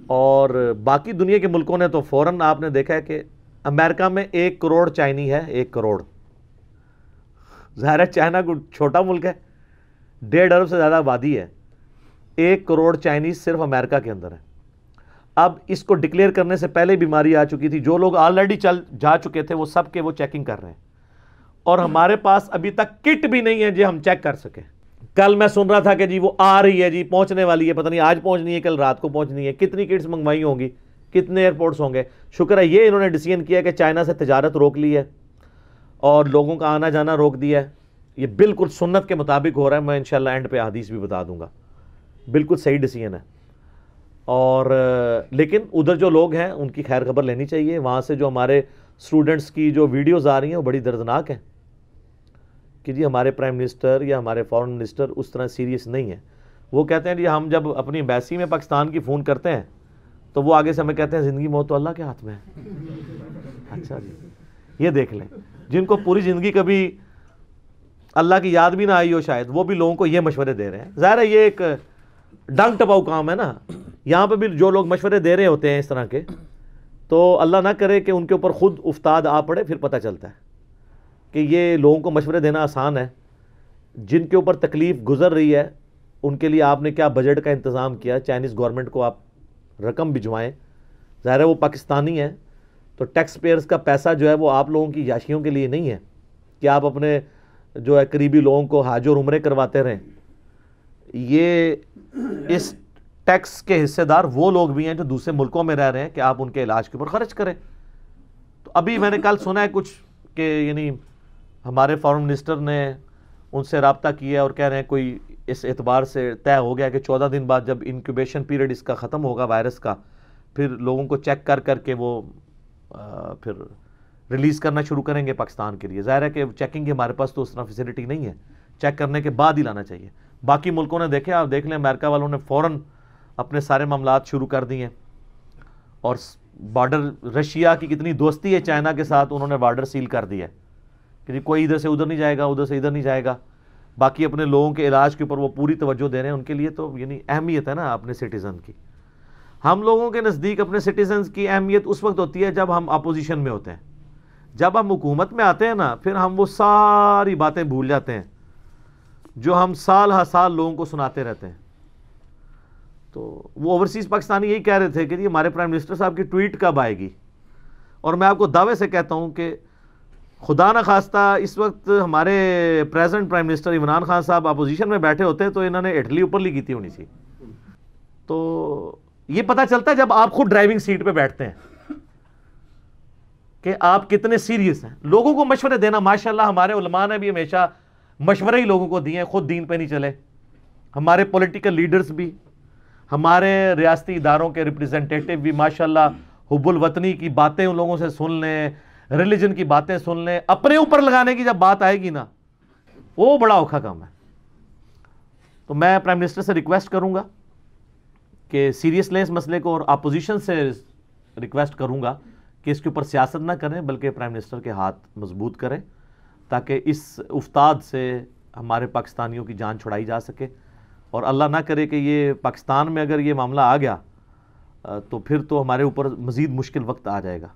اور باقی دنیا کے ملکوں نے تو فوراً, آپ نے دیکھا ہے کہ امریکہ میں 1 کروڑ چائنی ہے, 1 کروڑ. ظاہر ہے چائنا کو چھوٹا ملک ہے, 1.5 ارب سے زیادہ آبادی ہے, 1 کروڑ چائنیز صرف امریکہ کے اندر ہے. اب اس کو ڈکلیئر کرنے سے پہلے بیماری آ چکی تھی, جو لوگ آلریڈی جا چکے تھے وہ سب کے وہ چیکنگ کر رہے ہیں, اور ہمارے پاس ابھی تک کٹ بھی نہیں ہے جی ہم چیک کر سکیں. کل میں سن رہا تھا کہ جی وہ آ رہی ہے, جی پہنچنے والی ہے, پتہ نہیں آج پہنچنی ہے کل رات کو پہنچنی ہے. کتنی کٹس منگوائی ہوں گی, کتنے ایئرپورٹس ہوں گے. شکر ہے یہ انہوں نے ڈیسیژن کیا کہ چائنا سے تجارت روک لی ہے اور لوگوں کا آنا جانا روک دیا ہے. یہ بالکل سنت کے مطابق ہو رہا ہے. میں انشاءاللہ اینڈ پہ حدیث بھی بتا دوں گا. بالکل صحیح ڈیسیژن ہے. اور لیکن ادھر جو لوگ ہیں ان کی خیر خبر لینی چاہیے. وہاں سے جو ہمارے اسٹوڈنٹس کی جو ویڈیوز آ رہی ہیں وہ بڑی دردناک ہیں کہ جی ہمارے پرائم منسٹر یا ہمارے فارن منسٹر اس طرح سیریس نہیں ہیں. وہ کہتے ہیں جی ہم جب اپنی ایمبیسی میں پاکستان کی فون کرتے ہیں تو وہ آگے سے ہمیں کہتے ہیں زندگی موت تو اللہ کے ہاتھ میں ہے. اچھا جی, یہ دیکھ لیں, جن کو پوری زندگی کبھی اللہ کی یاد بھی نہ آئی ہو شاید, وہ بھی لوگوں کو یہ مشورے دے رہے ہیں. ظاہر ہے یہ ایک ڈنگ ٹپاؤ کام ہے نا. یہاں پہ بھی جو لوگ مشورے دے رہے ہوتے ہیں اس طرح کے, تو اللہ نہ کرے کہ ان کے اوپر خود افتاد آ پڑے, پھر پتہ چلتا ہے کہ یہ لوگوں کو مشورے دینا آسان ہے. جن کے اوپر تکلیف گزر رہی ہے ان کے لیے آپ نے کیا بجٹ کا انتظام کیا, چائنیز گورنمنٹ کو آپ رقم بھجوائیں. ظاہر ہے وہ پاکستانی ہیں تو ٹیکس پیئرز کا پیسہ جو ہے وہ آپ لوگوں کی یاشیوں کے لیے نہیں ہے کہ آپ اپنے جو ہے قریبی لوگوں کو حج اور عمرے کرواتے رہیں. یہ اس ٹیکس کے حصے دار وہ لوگ بھی ہیں جو دوسرے ملکوں میں رہ رہے ہیں کہ آپ ان کے علاج کے اوپر خرچ کریں. تو ابھی میں نے کل سنا ہے کچھ کہ یعنی ہمارے فارن منسٹر نے ان سے رابطہ کیا اور کہہ رہے ہیں کوئی اس اعتبار سے طے ہو گیا کہ 14 دن بعد جب انکیوبیشن پیریڈ اس کا ختم ہوگا وائرس کا, پھر لوگوں کو چیک کر کے وہ پھر ریلیز کرنا شروع کریں گے پاکستان کے لیے. ظاہر ہے کہ چیکنگ کی ہمارے پاس تو اس طرح فیسلٹی نہیں ہے, چیک کرنے کے بعد ہی لانا چاہیے. باقی ملکوں نے دیکھے, آپ دیکھ لیں امریکہ والوں نے فوراً اپنے سارے معاملات شروع کر دیے, اور بارڈر رشیا کی کتنی دوستی ہے چائنا کے ساتھ, انہوں نے بارڈر سیل کر دیا کہ کوئی ادھر سے ادھر نہیں جائے گا, ادھر سے ادھر نہیں جائے گا. باقی اپنے لوگوں کے علاج کے اوپر وہ پوری توجہ دے رہے ہیں. ان کے لیے تو یعنی اہمیت ہے نا اپنے سٹیزن کی. ہم لوگوں کے نزدیک اپنے سٹیزنز کی اہمیت اس وقت ہوتی ہے جب ہم اپوزیشن میں ہوتے ہیں. جب ہم حکومت میں آتے ہیں نا, پھر ہم وہ ساری باتیں بھول جاتے ہیں جو ہم سال ہر سال لوگوں کو سناتے رہتے ہیں. تو وہ اوورسیز پاکستانی یہی کہہ رہے تھے کہ جی ہمارے پرائم منسٹر صاحب کی ٹویٹ کب آئے گی. اور میں آپ کو دعوے سے کہتا ہوں کہ خدا نہ خواستہ اس وقت ہمارے present prime minister Imran Khan صاحب اپوزیشن میں بیٹھے ہوتے تو انہوں نے اٹلی اوپر لی کی تھی ہونی سی. تو یہ پتہ چلتا ہے جب آپ خود ڈرائیونگ سیٹ پہ بیٹھتے ہیں کہ آپ کتنے سیریس ہیں. لوگوں کو مشورے دینا, ماشاءاللہ ہمارے علماء نے بھی ہمیشہ مشورے ہی لوگوں کو دیے ہیں, خود دین پہ نہیں چلے. ہمارے پولیٹیکل لیڈرز بھی, ہمارے ریاستی اداروں کے ریپریزنٹیٹیو بھی ماشاءاللہ حب الوطنی کی باتیں ان لوگوں سے سن لیں, ریلیجن کی باتیں سن لیں. اپنے اوپر لگانے کی جب بات آئے گی نا, وہ بڑا اوکھا کام ہے. تو میں پرائم منسٹر سے ریکویسٹ کروں گا کہ سیریس لیں اس مسئلے کو, اور اپوزیشن سے ریکویسٹ کروں گا کہ اس کے اوپر سیاست نہ کریں بلکہ پرائم منسٹر کے ہاتھ مضبوط کریں تاکہ اس افتاد سے ہمارے پاکستانیوں کی جان چھڑائی جا سکے، اور اللہ نہ کرے کہ یہ پاکستان میں اگر یہ معاملہ آ گیا تو پھر تو ہمارے اوپر مزید مشکل وقت آ جائے گا،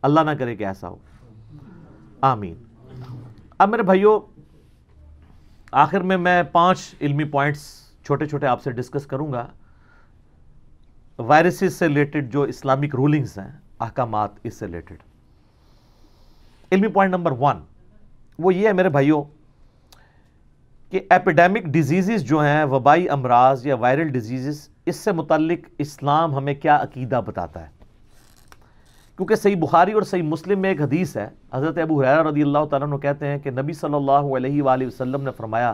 اللہ نہ کرے کہ ایسا ہو، آمین۔ اب میرے بھائیوں، آخر میں 5 علمی پوائنٹس چھوٹے چھوٹے آپ سے ڈسکس کروں گا وائرسز سے ریلیٹڈ، جو اسلامک رولنگز ہیں، احکامات اس سے ریلیٹڈ۔ علمی پوائنٹ نمبر 1 وہ یہ ہے میرے بھائیوں کہ ایپیڈیمک ڈیزیزز جو ہیں، وبائی امراض یا وائرل ڈیزیزز، اس سے متعلق اسلام ہمیں کیا عقیدہ بتاتا ہے؟ کیونکہ صحیح بخاری اور صحیح مسلم میں ایک حدیث ہے، حضرت ابو ہریرہ رضی اللہ تعالیٰ عنہ کہتے ہیں کہ نبی صلی اللہ علیہ وآلہ وسلم نے فرمایا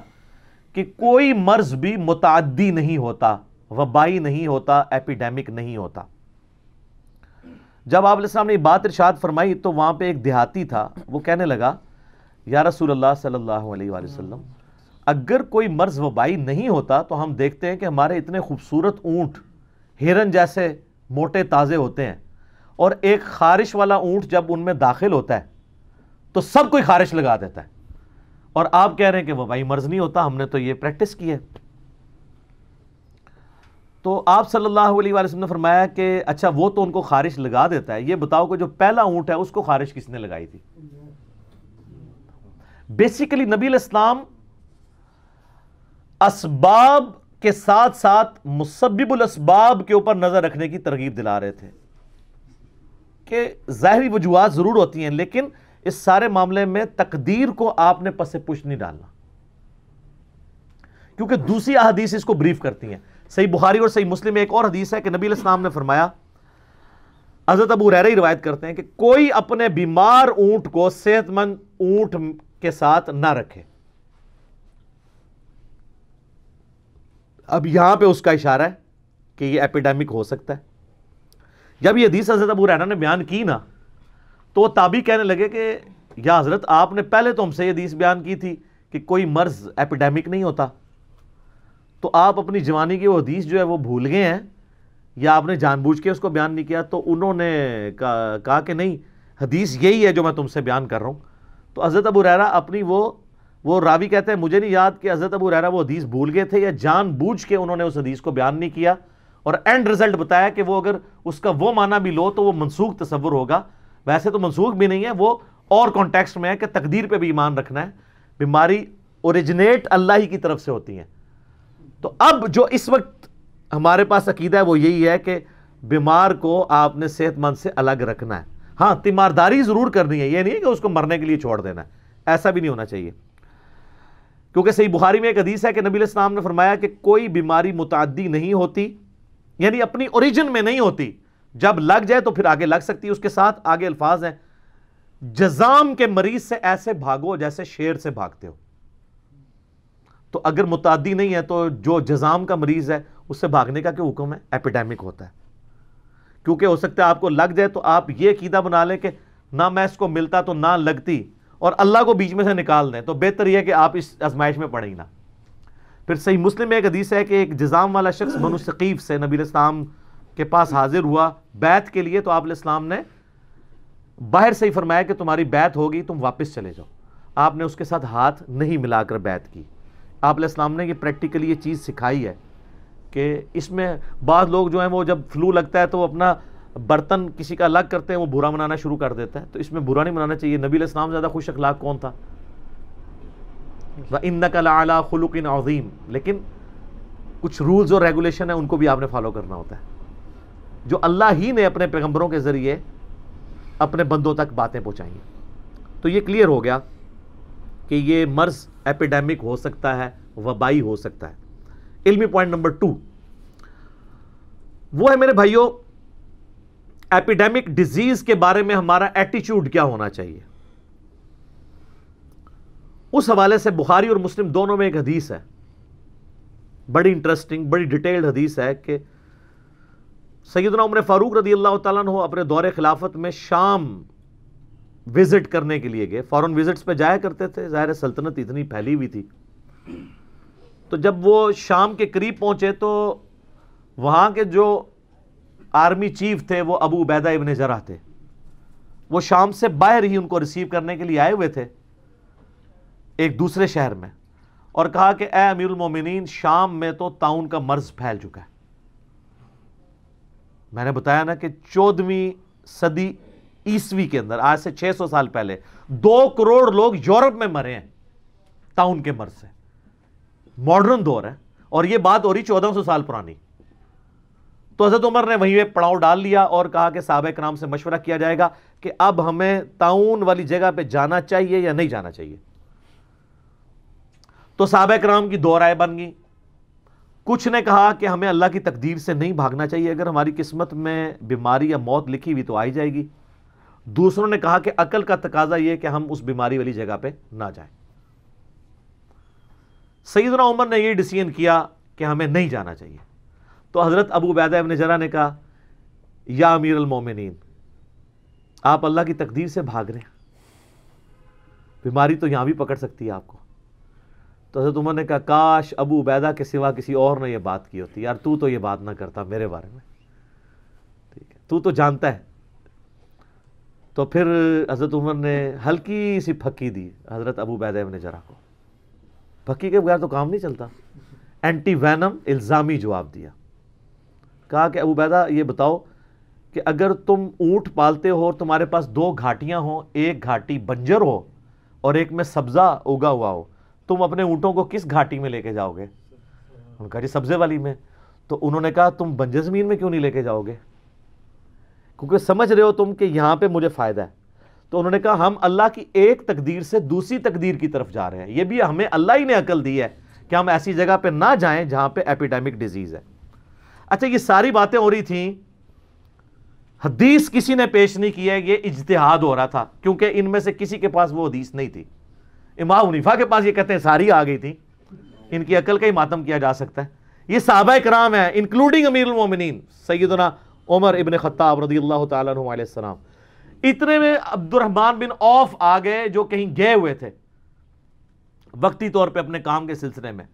کہ کوئی مرض بھی متعدی نہیں ہوتا، وبائی نہیں ہوتا، ایپیڈیمک نہیں ہوتا۔ جب آپ علیہ السلام نے یہ بات ارشاد فرمائی تو وہاں پہ ایک دیہاتی تھا، وہ کہنے لگا یا رسول اللہ صلی اللہ علیہ وآلہ وسلم، اگر کوئی مرض وبائی نہیں ہوتا تو ہم دیکھتے ہیں کہ ہمارے اتنے خوبصورت اونٹ ہرن جیسے موٹے تازے ہوتے ہیں، اور ایک خارش والا اونٹ جب ان میں داخل ہوتا ہے تو سب کوئی خارش لگا دیتا ہے، اور آپ کہہ رہے ہیں کہ وبائی مرض نہیں ہوتا، ہم نے تو یہ پریکٹس کی ہے۔ تو آپ صلی اللہ علیہ وآلہ وسلم نے فرمایا کہ اچھا وہ تو ان کو خارش لگا دیتا ہے، یہ بتاؤ کہ جو پہلا اونٹ ہے اس کو خارش کس نے لگائی تھی؟ بیسیکلی نبی علیہ السلام اسباب کے ساتھ ساتھ مسبب الاسباب کے اوپر نظر رکھنے کی ترغیب دلا رہے تھے کہ ظاہری وجوہات ضرور ہوتی ہیں لیکن اس سارے معاملے میں تقدیر کو آپ نے پس پش نہیں ڈالنا، کیونکہ دوسری احادیث اس کو بریف کرتی ہیں۔ صحیح بخاری اور صحیح مسلم میں ایک اور حدیث ہے کہ نبی علیہ السلام نے فرمایا، حضرت ابو ہریرہ ہی روایت کرتے ہیں کہ کوئی اپنے بیمار اونٹ کو صحت مند اونٹ کے ساتھ نہ رکھے۔ اب یہاں پہ اس کا اشارہ ہے کہ یہ ایپیڈیمک ہو سکتا ہے۔ جب یہ حدیث حضرت ابو ہریرہ نے بیان کی نا تو وہ تابعی کہنے لگے کہ یا حضرت آپ نے پہلے تو ہم سے یہ حدیث بیان کی تھی کہ کوئی مرض ایپیڈیمک نہیں ہوتا، تو آپ اپنی جوانی کی وہ حدیث جو ہے وہ بھول گئے ہیں یا آپ نے جان بوجھ کے اس کو بیان نہیں کیا؟ تو انہوں نے کہا کہ نہیں، حدیث یہی ہے جو میں تم سے بیان کر رہا ہوں۔ تو حضرت ابو ہریرہ اپنی وہ راوی کہتے ہیں مجھے نہیں یاد کہ حضرت ابو ہریرہ وہ حدیث بھول گئے تھے یا جان بوجھ کے انہوں نے اس حدیث کو بیان نہیں کیا، اور اینڈ رزلٹ بتایا کہ وہ اگر اس کا وہ معنی بھی لو تو وہ منسوخ تصور ہوگا۔ ویسے تو منسوخ بھی نہیں ہے، وہ اور کانٹیکسٹ میں ہے کہ تقدیر پہ بھی ایمان رکھنا ہے، بیماری اوریجنیٹ اللہ ہی کی طرف سے ہوتی ہیں۔ تو اب جو اس وقت ہمارے پاس عقیدہ ہے وہ یہی ہے کہ بیمار کو آپ نے صحت مند سے الگ رکھنا ہے۔ ہاں، تیمارداری ضرور کرنی ہے، یہ نہیں ہے کہ اس کو مرنے کے لیے چھوڑ دینا ہے، ایسا بھی نہیں ہونا چاہیے، کیونکہ صحیح بخاری میں ایک حدیث ہے کہ نبی علیہ السلام نے فرمایا کہ کوئی بیماری متعدی نہیں ہوتی، یعنی اپنی اوریجن میں نہیں ہوتی، جب لگ جائے تو پھر آگے لگ سکتی ہے۔ اس کے ساتھ آگے الفاظ ہیں، جزام کے مریض سے ایسے بھاگو جیسے شیر سے بھاگتے ہو۔ تو اگر متعدی نہیں ہے تو جو جزام کا مریض ہے اس سے بھاگنے کا کیا حکم ہے؟ ایپیڈیمک ہوتا ہے، کیونکہ ہو سکتا ہے آپ کو لگ جائے تو آپ یہ عقیدہ بنا لیں کہ نہ میں اس کو ملتا تو نہ لگتی، اور اللہ کو بیچ میں سے نکال دیں، تو بہتر یہ ہے کہ آپ اس آزمائش میں پڑیں ہی نہ۔ پھر صحیح مسلم میں ایک حدیث ہے کہ ایک جزام والا شخص بنو ثقیف سے نبی علیہ السلام کے پاس حاضر ہوا بیعت کے لیے، تو آپ علیہ السلام نے باہر سے ہی فرمایا کہ تمہاری بیعت ہوگی، تم واپس چلے جاؤ۔ آپ نے اس کے ساتھ ہاتھ نہیں ملا کر بیعت کی۔ آپ علیہ السلام نے یہ پریکٹیکلی یہ چیز سکھائی ہے کہ اس میں بعض لوگ جو ہیں وہ جب فلو لگتا ہے تو وہ اپنا برتن کسی کا الگ کرتے ہیں، وہ برا منانا شروع کر دیتا ہے، تو اس میں برا نہیں منانا چاہیے۔ نبی علیہ السلام زیادہ خوش اخلاق کون تھا؟ وَإِنَّكَ لَعَلَىٰ خُلُقٍ عَظِيمٍ، لیکن کچھ رولز اور ریگولیشن ہیں، ان کو بھی آپ نے فالو کرنا ہوتا ہے، جو اللہ ہی نے اپنے پیغمبروں کے ذریعے اپنے بندوں تک باتیں پہنچائیں۔ تو یہ کلیئر ہو گیا کہ یہ مرض ایپیڈیمک ہو سکتا ہے، وبائی ہو سکتا ہے۔ علمی پوائنٹ نمبر 2 وہ ہے میرے بھائیوں، ایپیڈیمک ڈیزیز کے بارے میں ہمارا ایٹیچیوڈ کیا ہونا چاہیے۔ اس حوالے سے بخاری اور مسلم دونوں میں ایک حدیث ہے، بڑی انٹرسٹنگ، بڑی ڈیٹیلڈ حدیث ہے کہ سیدنا عمر فاروق رضی اللہ تعالیٰ عنہ اپنے دور خلافت میں شام وزٹ کرنے کے لیے گئے۔ فورن وزٹس پہ جایا کرتے تھے، ظاہر سلطنت اتنی پھیلی ہوئی تھی۔ تو جب وہ شام کے قریب پہنچے تو وہاں کے جو آرمی چیف تھے وہ ابو عبیدہ ابن جرح تھے۔ وہ شام سے باہر ہی ان کو ریسیو کرنے کے لیے آئے ہوئے تھے ایک دوسرے شہر میں، اور کہا کہ اے امیر المومنین، شام میں تو طاعون کا مرض پھیل چکا ہے۔ میں نے بتایا نا کہ 14ویں صدی عیسوی کے اندر، آج سے 600 سال پہلے 2 کروڑ لوگ یورپ میں مرے ہیں طاعون کے مرض سے۔ ماڈرن دور ہے، اور یہ بات ہو رہی 1400 سال پرانی۔ تو حضرت عمر نے وہیں پہ پڑاؤ ڈال لیا اور کہا کہ صحابہ کرام سے مشورہ کیا جائے گا کہ اب ہمیں طاعون والی جگہ پہ جانا چاہیے یا نہیں جانا چاہیے۔ تو صحابہ کرام کی 2 رائے بن گئی۔ کچھ نے کہا کہ ہمیں اللہ کی تقدیر سے نہیں بھاگنا چاہیے، اگر ہماری قسمت میں بیماری یا موت لکھی ہوئی تو آئی جائے گی۔ دوسروں نے کہا کہ عقل کا تقاضا یہ کہ ہم اس بیماری والی جگہ پہ نہ جائیں۔ سیدنا عمر نے یہ ڈیسیژن کیا کہ ہمیں نہیں جانا چاہیے۔ تو حضرت ابو عبیدہ ابن جرح نے کہا یا امیر المومنین، آپ اللہ کی تقدیر سے بھاگ رہے ہیں، بیماری تو یہاں بھی پکڑ سکتی ہے آپ کو۔ تو حضرت عمر نے کہا کاش ابو عبیدہ کے سوا کسی اور نے یہ بات کی ہوتی، یار تو یہ بات نہ کرتا میرے بارے میں، ٹھیک ہے، تو جانتا ہے۔ تو پھر حضرت عمر نے ہلکی سی پھکی دی حضرت ابو عبیدہ ابن جرح کو۔ پھکی کے بغیر تو کام نہیں چلتا، اینٹی وینم الزامی جواب دیا۔ کہا کہ ابو عبیدہ یہ بتاؤ کہ اگر تم اونٹ پالتے ہو اور تمہارے پاس 2 گھاٹیاں ہوں، ایک گھاٹی بنجر ہو اور ایک میں سبزہ اگا ہوا ہو، تم اپنے اونٹوں کو کس گھاٹی میں لے کے جاؤ گے؟ انہوں نے کہا جی سبزے والی میں۔ تو انہوں نے کہا تم بنجر زمین میں کیوں نہیں لے کے جاؤ گے؟ کیونکہ سمجھ رہے ہو تم کہ یہاں پہ مجھے فائدہ ہے۔ تو انہوں نے کہا ہم اللہ کی ایک تقدیر سے دوسری تقدیر کی طرف جا رہے ہیں، یہ بھی ہمیں اللہ ہی نے عقل دی ہے کہ ہم ایسی جگہ پہ نہ جائیں جہاں پہ ایپیڈیمک ڈیزیز ہے۔ اچھا یہ ساری باتیں ہو رہی تھیں، حدیث کسی نے پیش نہیں کی ہے، یہ اجتہاد ہو رہا تھا، کیونکہ ان میں سے کسی کے پاس وہ حدیث نہیں تھی۔ امام حنیفہ کے پاس یہ کہتے ہیں ساری آ گئی تھی، ان کی عقل کا ہی ماتم کیا جا سکتا ہے۔ یہ صحابہ کرام ہیں انکلوڈنگ امیر المومنین سیدنا عمر ابن خطاب رضی اللہ تعالیٰ عنہ علیہ السلام۔ اتنے میں عبد الرحمن بن عوف آ گئے جو کہیں گئے ہوئے تھے وقتی طور پہ اپنے کام کے سلسلے میں۔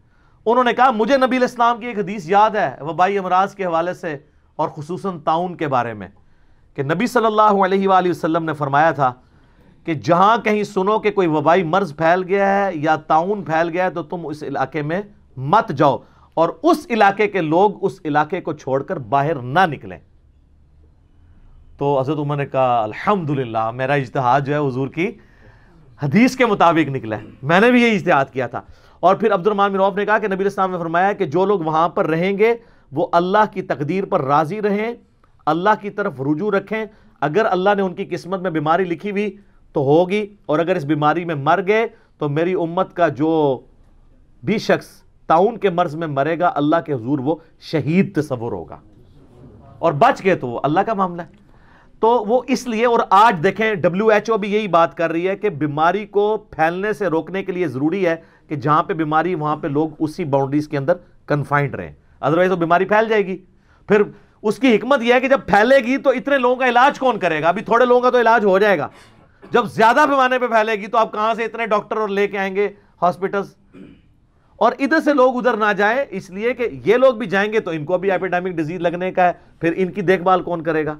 انہوں نے کہا مجھے نبی علیہ السلام کی ایک حدیث یاد ہے وبائی امراض کے حوالے سے اور خصوصاً طاعون کے بارے میں، کہ نبی صلی اللہ علیہ وآلہ وسلم نے فرمایا تھا کہ جہاں کہیں سنو کہ کوئی وبائی مرض پھیل گیا ہے یا طاعون پھیل گیا ہے تو تم اس علاقے میں مت جاؤ، اور اس علاقے کے لوگ اس علاقے کو چھوڑ کر باہر نہ نکلیں۔ تو حضرت عمر نے کہا الحمدللہ میرا اجتہاد جو ہے حضور کی حدیث کے مطابق نکلا ہے، میں نے بھی یہ اجتہاد کیا تھا۔ اور پھر عبد الرحمن بن عوف نے کہا کہ نبی علیہ السلام نے فرمایا کہ جو لوگ وہاں پر رہیں گے وہ اللہ کی تقدیر پر راضی رہیں، اللہ کی طرف رجوع رکھیں، اگر اللہ نے ان کی قسمت میں بیماری لکھی ہوئی تو ہوگی، اور اگر اس بیماری میں مر گئے تو میری امت کا جو بھی شخص طاعون کے مرض میں مرے گا اللہ کے حضور وہ شہید تصور ہوگا، اور بچ گئے تو وہ اللہ کا معاملہ ہے۔ تو وہ اس لیے، اور آج دیکھیں WHO بھی یہی بات کر رہی ہے کہ بیماری کو پھیلنے سے روکنے کے لیے ضروری ہے کہ جہاں پہ بیماری وہاں پہ لوگ اسی باؤنڈریز کے اندر کنفائنڈ رہیں، ادروائز وہ بیماری پھیل جائے گی۔ پھر اس کی حکمت یہ ہے کہ جب پھیلے گی تو اتنے لوگوں کا علاج کون کرے گا؟ ابھی تھوڑے لوگوں کا تو علاج ہو جائے گا، جب زیادہ پیمانے پہ پھیلے گی تو آپ کہاں سے اتنے ڈاکٹر اور لے کے آئیں گے ہاسپٹلز؟ اور ادھر سے لوگ ادھر نہ جائیں، اس لیے کہ یہ لوگ بھی جائیں گے تو ان کو بھی ایپیڈیمک ڈیزیز لگنے کا ہے، پھر ان کی دیکھ بھال کون کرے گا؟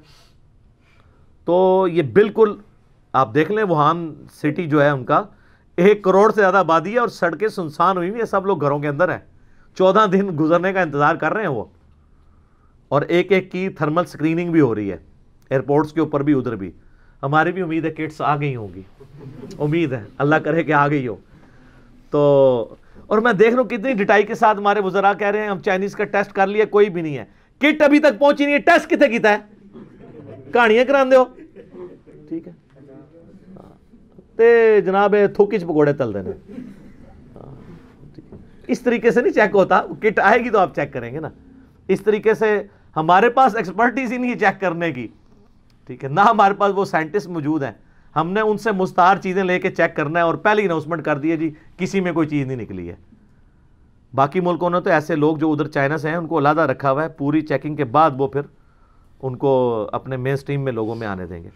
تو یہ بالکل آپ دیکھ لیں ووہان سٹی جو ہے ان کا 1 کروڑ سے زیادہ آبادی ہے اور سڑکیں سنسان ہوئی ہوئی ہیں، سب لوگ گھروں کے اندر ہیں، 14 دن گزرنے کا انتظار کر رہے ہیں وہ، اور ایک کی تھرمل سکریننگ بھی ہو رہی ہے ایئرپورٹس کے اوپر بھی ادھر بھی۔ ہماری بھی امید ہے کٹس آ گئی ہوں گی، امید ہے اللہ کرے کہ آ گئی ہو۔ تو اور میں دیکھ رہا ہوں کتنی ڈٹائی کے ساتھ ہمارے وزراء کہہ رہے ہیں ہم چائنیز کا ٹیسٹ کر لیا، کوئی بھی نہیں ہے، کٹ ابھی تک پہنچی نہیں ہے، ٹیسٹ کتے کیتا ہے؟ کہانیاں کران دے ہو، ٹھیک ہے، تے جناب تھوکی چ پکوڑے تل دینے، اس طریقے سے نہیں چیک ہوتا، کٹ آئے گی تو آپ چیک کریں گے نا، اس طریقے سے ہمارے پاس ایکسپرٹیز ہی نہیں ہے چیک کرنے کی، ٹھیک ہے، نہ ہمارے پاس وہ سائنٹسٹ موجود ہیں، ہم نے ان سے مستعار چیزیں لے کے چیک کرنا ہے اور پہلی اناؤنسمنٹ کر دی ہے جی کسی میں کوئی چیز نہیں نکلی ہے۔ باقی ملکوں نے تو ایسے لوگ جو ادھر چائنا سے ہیں ان کو علیحدہ رکھا ہوا ہے، پوری چیکنگ کے بعد وہ پھر ان کو اپنے مین سٹریم میں لوگوں میں آنے دیں گے۔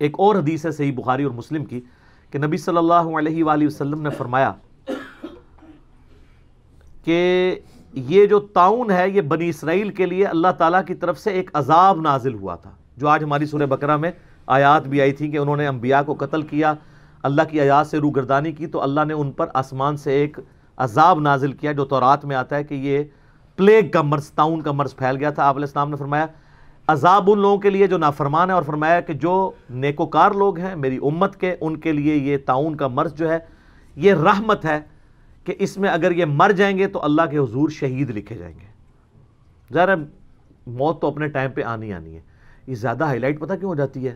ایک اور حدیث ہے صحیح بخاری اور مسلم کی کہ نبی صلی اللہ علیہ وآلہ وسلم نے فرمایا کہ یہ جو طاعون ہے یہ بنی اسرائیل کے لیے اللہ تعالیٰ کی طرف سے ایک عذاب نازل ہوا تھا، جو آج ہماری سورہ بقرہ میں آیات بھی آئی تھیں کہ انہوں نے انبیاء کو قتل کیا، اللہ کی آیات سے روگردانی کی، تو اللہ نے ان پر آسمان سے ایک عذاب نازل کیا جو تورات میں آتا ہے کہ یہ پلیگ کا مرض، طاعون کا مرض پھیل گیا تھا۔ آپ علیہ السلام نے فرمایا عذاب ان لوگوں کے لیے جو نافرمان ہیں، اور فرمایا کہ جو نیکوکار لوگ ہیں میری امت کے، ان کے لیے یہ طاعون کا مرض جو ہے یہ رحمت ہے کہ اس میں اگر یہ مر جائیں گے تو اللہ کے حضور شہید لکھے جائیں گے۔ ظاہر موت تو اپنے ٹائم پہ آنی ہے۔ یہ زیادہ ہائی لائٹ پتہ کیوں ہو جاتی ہے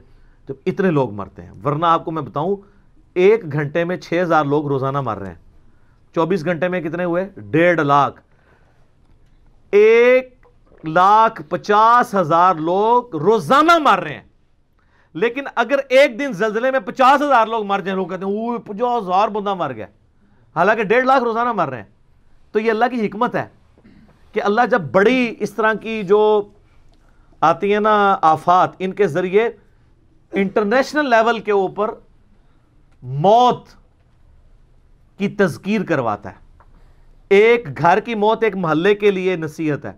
جب اتنے لوگ مرتے ہیں؟ ورنہ آپ کو میں بتاؤں 1 گھنٹے میں 6000 لوگ روزانہ مر رہے ہیں، 24 گھنٹے میں کتنے ہوئے؟ 1.5 لاکھ، 1,50,000 لوگ روزانہ مر رہے ہیں۔ لیکن اگر ایک دن زلزلے میں 50,000 لوگ مر جائیں، لوگ کہتے ہیں اوہ 50,000 بندہ مر گیا، حالانکہ 1.5 لاکھ روزانہ مر رہے ہیں۔ تو یہ اللہ کی حکمت ہے کہ اللہ جب بڑی اس طرح کی جو آتی ہیں نا آفات، ان کے ذریعے انٹرنیشنل لیول کے اوپر موت کی تذکیر کرواتا ہے۔ ایک گھر کی موت ایک محلے کے لیے نصیحت ہے،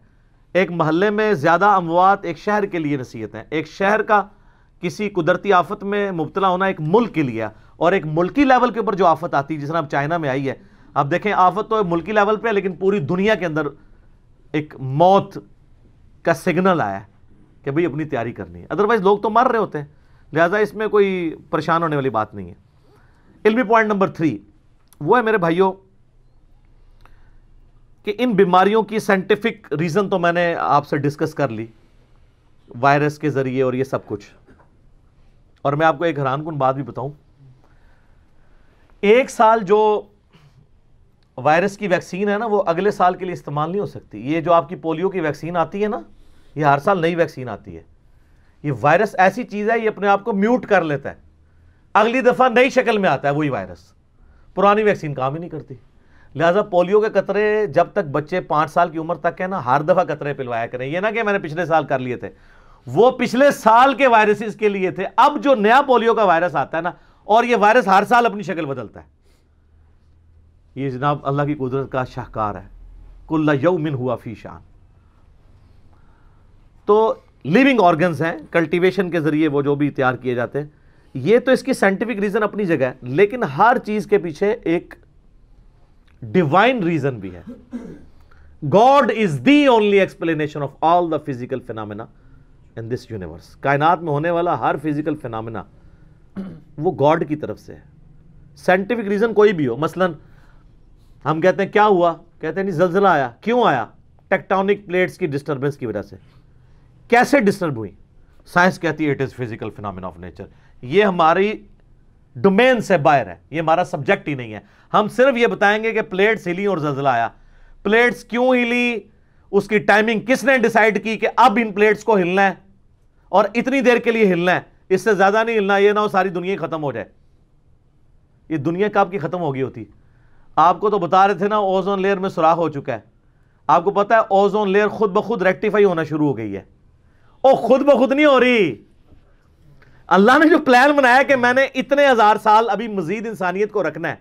ایک محلے میں زیادہ اموات ایک شہر کے لیے نصیحت ہے، ایک شہر کا کسی قدرتی آفت میں مبتلا ہونا ایک ملک کے لیے، اور ایک ملکی لیول کے اوپر جو آفت آتی ہے، جس طرح اب چائنا میں آئی ہے، اب دیکھیں آفت تو ملکی لیول پہ ہے لیکن پوری دنیا کے اندر ایک موت کا سگنل آیا ہے کہ بھئی اپنی تیاری کرنی ہے، ادروائز لوگ تو مر رہے ہوتے ہیں، لہٰذا اس میں کوئی پریشان ہونے والی بات نہیں ہے۔ علمی پوائنٹ نمبر 3 وہ ہے میرے بھائیوں کہ ان بیماریوں کی سائنٹیفک ریزن تو میں نے آپ سے ڈسکس کر لی، وائرس کے ذریعے اور یہ سب کچھ، اور میں آپ کو ایک حیران کن بات بھی بتاؤں، 1 سال جو وائرس کی ویکسین ہے نا وہ اگلے سال کے لیے استعمال نہیں ہو سکتی۔ یہ جو آپ کی پولیو کی ویکسین آتی ہے نا، یہ ہر سال نئی ویکسین آتی ہے۔ یہ وائرس ایسی چیز ہے، یہ اپنے آپ کو میوٹ کر لیتا ہے، اگلی دفعہ نئی شکل میں آتا ہے وہی وائرس، پرانی ویکسین کام ہی نہیں کرتی۔ لہٰذا پولیو کے قطرے جب تک بچے 5 سال کی عمر تک ہے نا، ہر دفعہ قطرے پلوایا کریں، یہ نہ کہ میں نے پچھلے سال کر لیے تھے، وہ پچھلے سال کے وائرسز کے لیے تھے۔ اب جو نیا پولیو کا وائرس آتا ہے نا، اور یہ وائرس ہر سال اپنی شکل بدلتا ہے، یہ جناب اللہ کی قدرت کا شاہکار ہے، کل یوم ہوا فی شان۔ تو لیونگ آرگنز ہیں، کلٹیویشن کے ذریعے وہ جو بھی تیار کیے جاتے ہیں، یہ تو اس کی سائنٹیفک ریزن اپنی جگہ ہے، لیکن ہر چیز کے پیچھے ایک ڈیوائن ریزن بھی ہے۔ God is the only explanation of all the physical phenomena in this universe. کائنات میں ہونے والا ہر فزیکل فینامنا وہ گاڈ کی طرف سے ہے، سائنٹیفک ریزن کوئی بھی ہو۔ مثلا ہم کہتے ہیں کیا ہوا، کہتے ہیں نہیں زلزلہ آیا، کیوں آیا؟ ٹیکٹونک پلیٹس کی ڈسٹربنس کی وجہ سے۔ کیسے ڈسٹرب ہوئی؟ سائنس کہتی ہے it is physical phenomena of nature, یہ ہماری ڈومین سے باہر ہے، یہ ہمارا سبجیکٹ ہی نہیں ہے۔ ہم صرف یہ بتائیں گے کہ پلیٹس ہلی اور زلزلہ آیا۔ پلیٹس کیوں ہلی، اس کی ٹائمنگ کس نے ڈیسائیڈ کی کہ اب ان پلیٹس کو ہلنا ہے اور اتنی دیر کے لیے ہلنا ہے، اس سے زیادہ نہیں ہلنا، یہ نہ ہو ساری دنیا ختم ہو جائے۔ یہ دنیا کب کی ختم ہو گئی ہوتی؟ آپ کو تو بتا رہے تھے نا اوزون لیئر میں سوراخ ہو چکا ہے، آپ کو پتا ہے اوزون لیئر خود بخود ریکٹیفائی ہونا شروع ہو گئی ہے۔ او خود بخود نہیں ہو رہی، اللہ نے جو پلان بنایا کہ میں نے اتنے 1000 سال ابھی مزید انسانیت کو رکھنا ہے،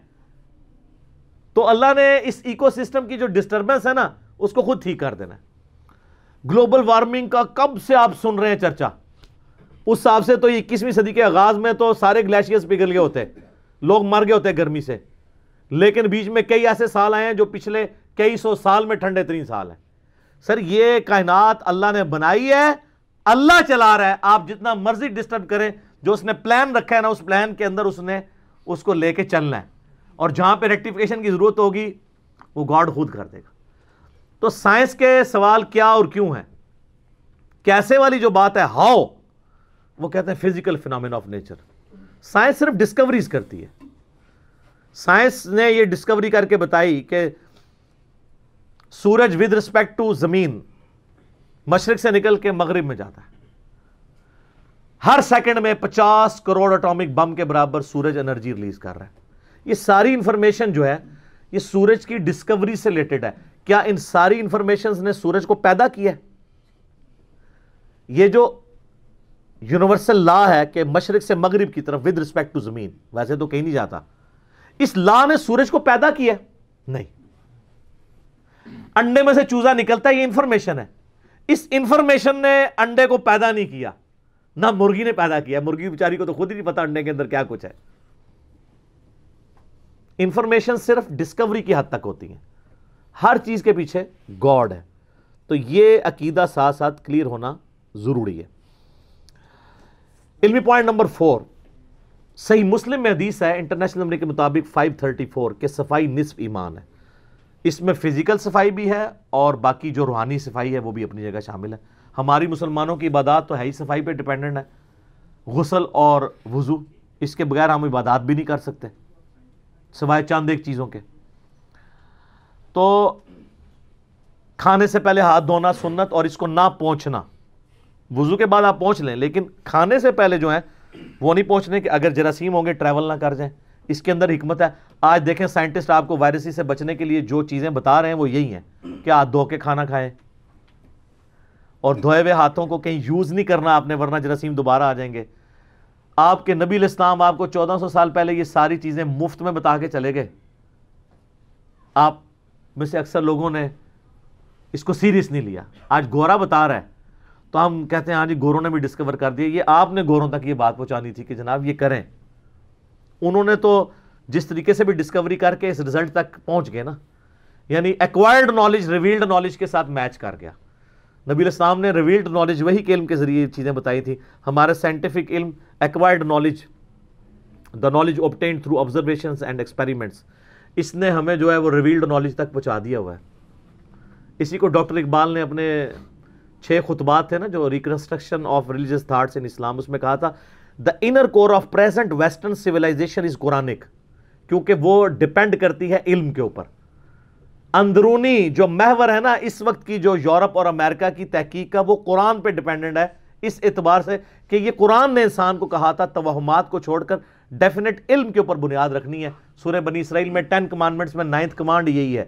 تو اللہ نے اس ایکو سسٹم کی جو ڈسٹربنس ہے نا اس کو خود ٹھیک کر دینا ہے۔ گلوبل وارمنگ کا کب سے آپ سن رہے ہیں چرچا، اس حساب سے تو 21ویں صدی کے آغاز میں تو سارے گلیشیئرز پگھل گئے ہوتے، لوگ مر گئے ہوتے گرمی سے، لیکن بیچ میں کئی ایسے سال آئے ہیں جو پچھلے کئی 100 سال میں ٹھنڈے ترین سال ہیں۔ سر یہ کائنات اللہ نے بنائی ہے، اللہ چلا رہا ہے، آپ جتنا مرضی ڈسٹرب کریں، جو اس نے پلان رکھا ہے نا اس پلان کے اندر اس نے اس کو لے کے چلنا ہے، اور جہاں پہ ریکٹیفیکیشن کی ضرورت ہوگی وہ گاڈ خود کر دے گا۔ تو سائنس کے سوال کیا اور کیوں ہیں، کیسے والی جو بات ہے ہاؤ، وہ کہتے ہیں physical phenomena of nature. Science صرف ڈسکوریز کرتی ہے۔ سائنس نے یہ ڈسکوری کر کے بتائی کہ سورج ود رسپیکٹ ٹو زمین مشرق سے نکل کے مغرب میں جاتا ہے، ہر سیکنڈ میں 50 کروڑ اٹامک بم کے برابر سورج انرجی ریلیز کر رہا ہے۔ یہ ساری انفارمیشن جو ہے یہ سورج کی ڈسکوری سے ریلیٹڈ ہے۔ کیا ان ساری انفارمیشنز نے سورج کو پیدا کیا ہے؟ یہ جو یونیورسل لا ہے کہ مشرق سے مغرب کی طرف ود رسپیکٹ ٹو زمین، ویسے تو کہیں نہیں جاتا، اس لا نے سورج کو پیدا کیا ہے؟ نہیں۔ انڈے میں سے چوزا نکلتا ہے، یہ انفارمیشن ہے، اس انفارمیشن نے انڈے کو پیدا نہیں کیا، نہ مرغی نے پیدا کیا، مرغی بیچاری کو تو خود ہی نہیں پتا انڈے کے اندر کیا کچھ ہے. انفارمیشن صرف ڈسکوری کی حد تک ہوتی ہیں، ہر چیز کے پیچھے گاڈ ہے. تو یہ عقیدہ ساتھ ساتھ کلیئر ہونا ضروری ہے. علمی پوائنٹ نمبر 4، صحیح مسلم میں حدیث ہے انٹرنیشنل نمبر کے مطابق 534 کہ صفائی نصف ایمان ہے. اس میں فزیکل صفائی بھی ہے اور باقی جو روحانی صفائی ہے وہ بھی اپنی جگہ شامل ہے. ہماری مسلمانوں کی عبادات تو ہے ہی صفائی پہ ڈیپینڈنٹ ہے، غسل اور وضو، اس کے بغیر ہم عبادات بھی نہیں کر سکتے سوائے چند ایک چیزوں کے. تو کھانے سے پہلے ہاتھ دھونا سنت، اور اس کو نہ پہنچنا. وضو کے بعد آپ پہنچ لیں لیکن کھانے سے پہلے جو ہے وہ نہیں پہنچنے کہ اگر جراثیم ہوں گے ٹریول نہ کر جائیں. اس کے اندر حکمت ہے. آج دیکھیں سائنٹسٹ آپ کو وائرسی سے بچنے کے لیے جو چیزیں بتا رہے ہیں وہ یہی ہیں کہ ہاتھ دھو کے کھانا کھائیں اور دھوئے ہوئے ہاتھوں کو کہیں یوز نہیں کرنا آپ نے، ورنہ جراثیم دوبارہ آ جائیں گے. آپ کے نبی علیہ السلام آپ کو 1400 سال پہلے یہ ساری چیزیں مفت میں بتا کے چلے گئے. آپ میں سے اکثر لوگوں نے اس کو سیریس نہیں لیا. آج گورا بتا رہا ہے تو ہم کہتے ہیں ہاں جی گوروں نے بھی ڈسکور کر دیا. یہ آپ نے گوروں تک یہ بات پہنچانی تھی کہ جناب یہ کریں. انہوں نے تو جس طریقے سے بھی ڈسکوری کر کے اس رزلٹ تک پہنچ گئے نا، یعنی ایکوائرڈ نالج ریویلڈ نالج کے ساتھ میچ کر گیا. نبی علیہ السلام نے ریویلڈ نالج وہی کے علم کے ذریعے یہ چیزیں بتائی تھی. ہمارا سائنٹیفک علم acquired knowledge, the knowledge obtained through observations and experiments, اس نے ہمیں جو ہے وہ ریویلڈ نالج تک پہنچا دیا ہوا ہے. اسی کو ڈاکٹر اقبال نے اپنے 6 خطبات تھے نا جو reconstruction of religious thoughts in Islam, اس میں کہا تھا the inner core of present western civilisation is Quranic, کیونکہ وہ ڈیپینڈ کرتی ہے علم کے اوپر. اندرونی جو محور ہے نا اس وقت کی جو یورپ اور امریکہ کی تحقیق کا، وہ قرآن پہ ڈیپینڈنٹ ہے اس اعتبار سے کہ یہ قرآن نے انسان کو کہا تھا توہمات کو چھوڑ کر ڈیفینٹ علم کے اوپر بنیاد رکھنی ہے. سورہ بنی اسرائیل میں 10 کمانڈمنٹس میں 9th کمانڈ یہی ہے.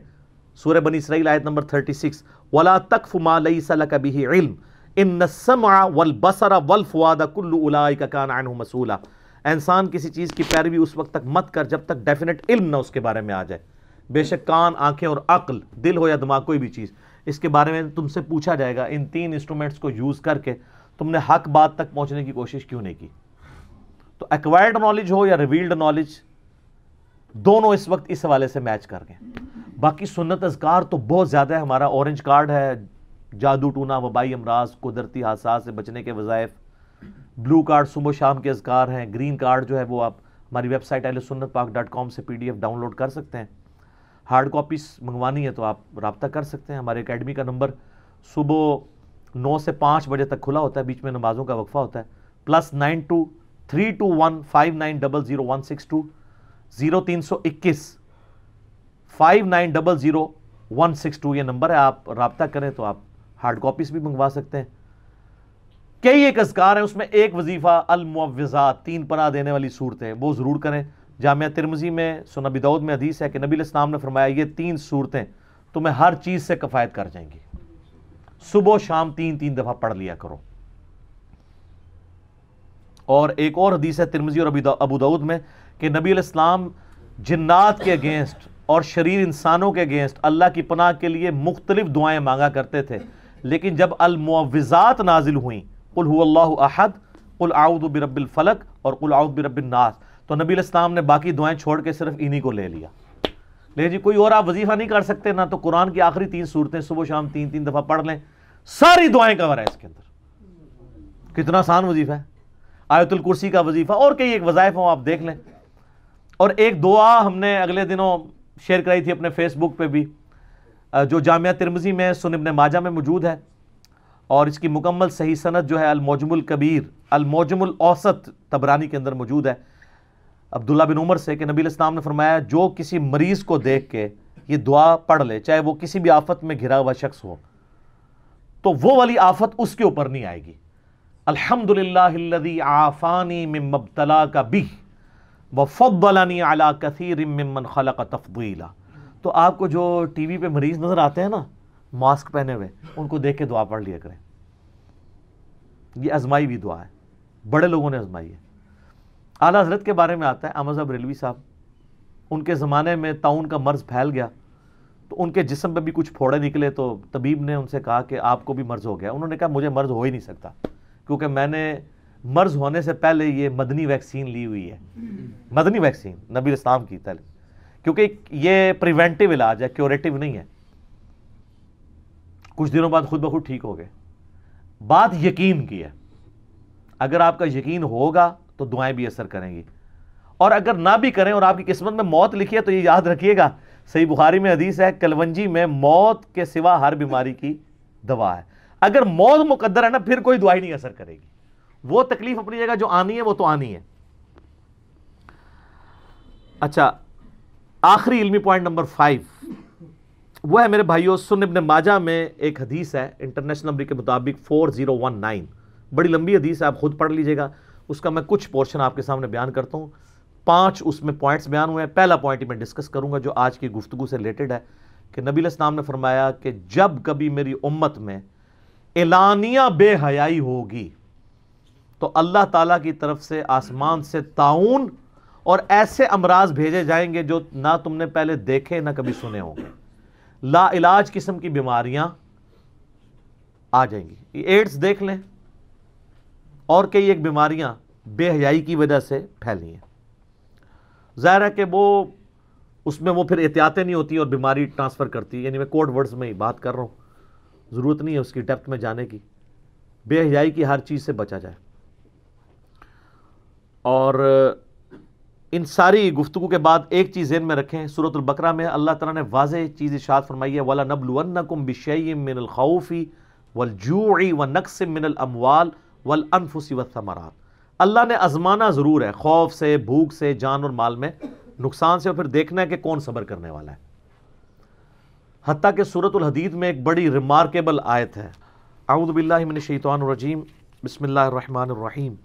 سورہ بنی اسرائیل آیت نمبر 36، وَلَا تَقْفُ مَا لَيْسَ لَكَ بِهِ عِلْم إِنَّ السَّمْعَ وَالْبَصَرَ وَالْفُؤَادَ كُلُّ أُولَٰئِكَ كَانَ عَنْهُ مَسْئُولًا. انسان کسی چیز کی پیروی اس وقت تک مت کر جب تک ڈیفینٹ علم نہ اس کے بارے میں آ جائے. بے شک کان، آنکھیں اور عقل، دل ہو یا دماغ، کوئی بھی چیز، اس کے بارے میں تم سے پوچھا جائے گا. ان 3 انسٹرومنٹس کو یوز کر کے تم نے حق بات تک پہنچنے کی کوشش کیوں نہیں کی؟ تو ایکوائرڈ نالج ہو یا ریویلڈ نالج، دونوں اس وقت اس حوالے سے میچ کر گئے. باقی سنت اذکار تو بہت زیادہ ہے. ہمارا اورنج کارڈ ہے جادو ٹونا، وبائی امراض، قدرتی حادثات سے بچنے کے وظائف. بلو کارڈ صبح و شام کے اذکار ہیں. گرین کارڈ جو ہے وہ آپ ہماری ویب سائٹ ahlsunnatpak.com سے PDF ڈاؤن لوڈ کر سکتے ہیں. ہارڈ کاپیز منگوانی ہے تو آپ رابطہ کر سکتے ہیں. ہمارے اکیڈمی کا نمبر صبح 9 سے 5 بجے تک کھلا ہوتا ہے، بیچ میں نمازوں کا وقفہ ہوتا ہے. +92 321 5900 162 0321 5900 162 یہ نمبر ہے. آپ رابطہ کریں تو آپ ہارڈ کاپیز بھی منگوا سکتے ہیں. کئی ایک اذکار ہیں، اس میں ایک وظیفہ المعوذات، 3 پناہ دینے والی صورتیں، وہ ضرور کریں. جامعہ ترمذی میں، سنن ابی داؤد میں حدیث ہے کہ نبی علیہ السلام نے فرمایا یہ 3 صورتیں تمہیں ہر چیز سے کفایت کر جائیں گی. صبح و شام 3 دفعہ پڑھ لیا کرو. اور ایک اور حدیث ہے ترمذی اور ابو داؤد میں کہ نبی علیہ السلام جنات کے اگینسٹ اور شریر انسانوں کے اگینسٹ اللہ کی پناہ کے لیے مختلف دعائیں مانگا کرتے تھے. لیکن جب المعوذات نازل ہوئیں، قل هو اللہ احد، قل اعوذ برب الفلق اور قل اعوذ برب الناس، تو نبی علیہ السلام نے باقی دعائیں چھوڑ کے صرف انہی کو لے لیا. لیکن جی کوئی اور آپ وظیفہ نہیں کر سکتے نا، تو قرآن کی آخری 3 صورتیں صبح و شام 3 دفعہ پڑھ لیں، ساری دعائیں کور ہے اس کے اندر. کتنا آسان وظیفہ ہے. آیت الکرسی کا وظیفہ اور کئی ایک وظائف ہوں، آپ دیکھ لیں. اور ایک دعا ہم نے اگلے دنوں شیئر کرائی تھی اپنے فیس بک پہ بھی، جو جامعہ ترمذی میں، سنن ابن ماجہ میں موجود ہے، اور اس کی مکمل صحیح سند جو ہے المعجم الکبیر، المعجم الاوسط طبرانی کے اندر موجود ہے، عبداللہ بن عمر سے کہ نبی علیہ السلام نے فرمایا جو کسی مریض کو دیکھ کے یہ دعا پڑھ لے، چاہے وہ کسی بھی آفت میں گھرا ہوا شخص ہو، تو وہ والی آفت اس کے اوپر نہیں آئے گی. الحمدللہ الذی عافانی مما ابتلاک بہ وفضلنی علی کثیر ممن خلق تفضیلا. تو آپ کو جو ٹی وی پہ مریض نظر آتے ہیں نا ماسک پہنے ہوئے، ان کو دیکھ کے دعا پڑھ لیا کریں. یہ ازمائی بھی دعا ہے، بڑے لوگوں نے ازمائی ہے. اعلیٰ حضرت کے بارے میں آتا ہے، احمد صاحب بریلوی صاحب، ان کے زمانے میں طاعون کا مرض پھیل گیا تو ان کے جسم پہ بھی کچھ پھوڑے نکلے، تو طبیب نے ان سے کہا کہ آپ کو بھی مرض ہو گیا. انہوں نے کہا مجھے مرض ہو ہی نہیں سکتا، کیونکہ میں نے مرض ہونے سے پہلے یہ مدنی ویکسین لی ہوئی ہے، مدنی ویکسین نبی اسلام کی پہلے، کیونکہ یہ پریونٹیو علاج ہے، کیوریٹیو نہیں ہے۔ کچھ دنوں بعد خود بخود ٹھیک ہو گئے۔ بات یقین کی ہے، اگر آپ کا یقین ہوگا تو دعائیں بھی اثر کریں گی، اور اگر نہ بھی کریں اور آپ کی قسمت میں موت لکھی ہے تو یہ یاد رکھیے گا، صحیح بخاری میں حدیث ہے، کلونجی میں موت کے سوا ہر بیماری کی دوا ہے۔ اگر موت مقدر ہے نا، پھر کوئی دعائی نہیں اثر کرے گی، وہ تکلیف اپنی جگہ جو آنی ہے وہ تو آنی ہے۔ اچھا، آخری علمی پوائنٹ نمبر 5 وہ ہے میرے بھائیو، سنن ابن ماجہ میں ایک حدیث ہے انٹرنیشنل نمبر کے مطابق 4019، بڑی لمبی حدیث ہے، آپ خود پڑھ لیجئے گا، اس کا میں کچھ پورشن آپ کے سامنے بیان کرتا ہوں۔ 5 اس میں پوائنٹس بیان ہوئے ہیں۔ پہلا پوائنٹ ہی میں ڈسکس کروں گا جو آج کی گفتگو سے ریلیٹڈ ہے، کہ نبی علیہ السلام نے فرمایا کہ جب کبھی میری امت میں اعلانیہ بے حیائی ہوگی تو اللہ تعالیٰ کی طرف سے آسمان سے طاعون اور ایسے امراض بھیجے جائیں گے جو نہ تم نے پہلے دیکھے نہ کبھی سنے ہوں گے، لا علاج قسم کی بیماریاں آ جائیں گی۔ ایڈز دیکھ لیں اور کئی ایک بیماریاں بے حیائی کی وجہ سے پھیلی ہیں۔ ظاہر ہے کہ وہ اس میں وہ پھر احتیاطیں نہیں ہوتی اور بیماری ٹرانسفر کرتی، یعنی میں کوڈ ورڈز میں ہی بات کر رہا ہوں، ضرورت نہیں ہے اس کی ڈیپتھ میں جانے کی۔ بے حیائی کی ہر چیز سے بچا جائے۔ اور ان ساری گفتگو کے بعد ایک چیز ذہن میں رکھیں، سورۃ البقرہ میں اللہ تعالیٰ نے واضح چیز ارشاد فرمائی ہے، وَلَنَبْلُوَنَّكُمْ بِشَيْءٍ مِّنَ الْخَوْفِ وَالْجُوعِ وَنَقْصٍ مِّنَ الْأَمْوَالِ وَالْأَنفُسِ وَالثَّمَرَاتِ۔ اللہ نے آزمانا ضرور ہے، خوف سے، بھوک سے، جان اور مال میں نقصان سے، اور پھر دیکھنا ہے کہ کون صبر کرنے والا ہے۔ حتیٰ کہ سورۃ الحدید میں ایک بڑی ریمارکیبل آیت ہے، اعوذ باللہ من الشیطان الرجیم، بسم اللہ الرحمن الرحیم،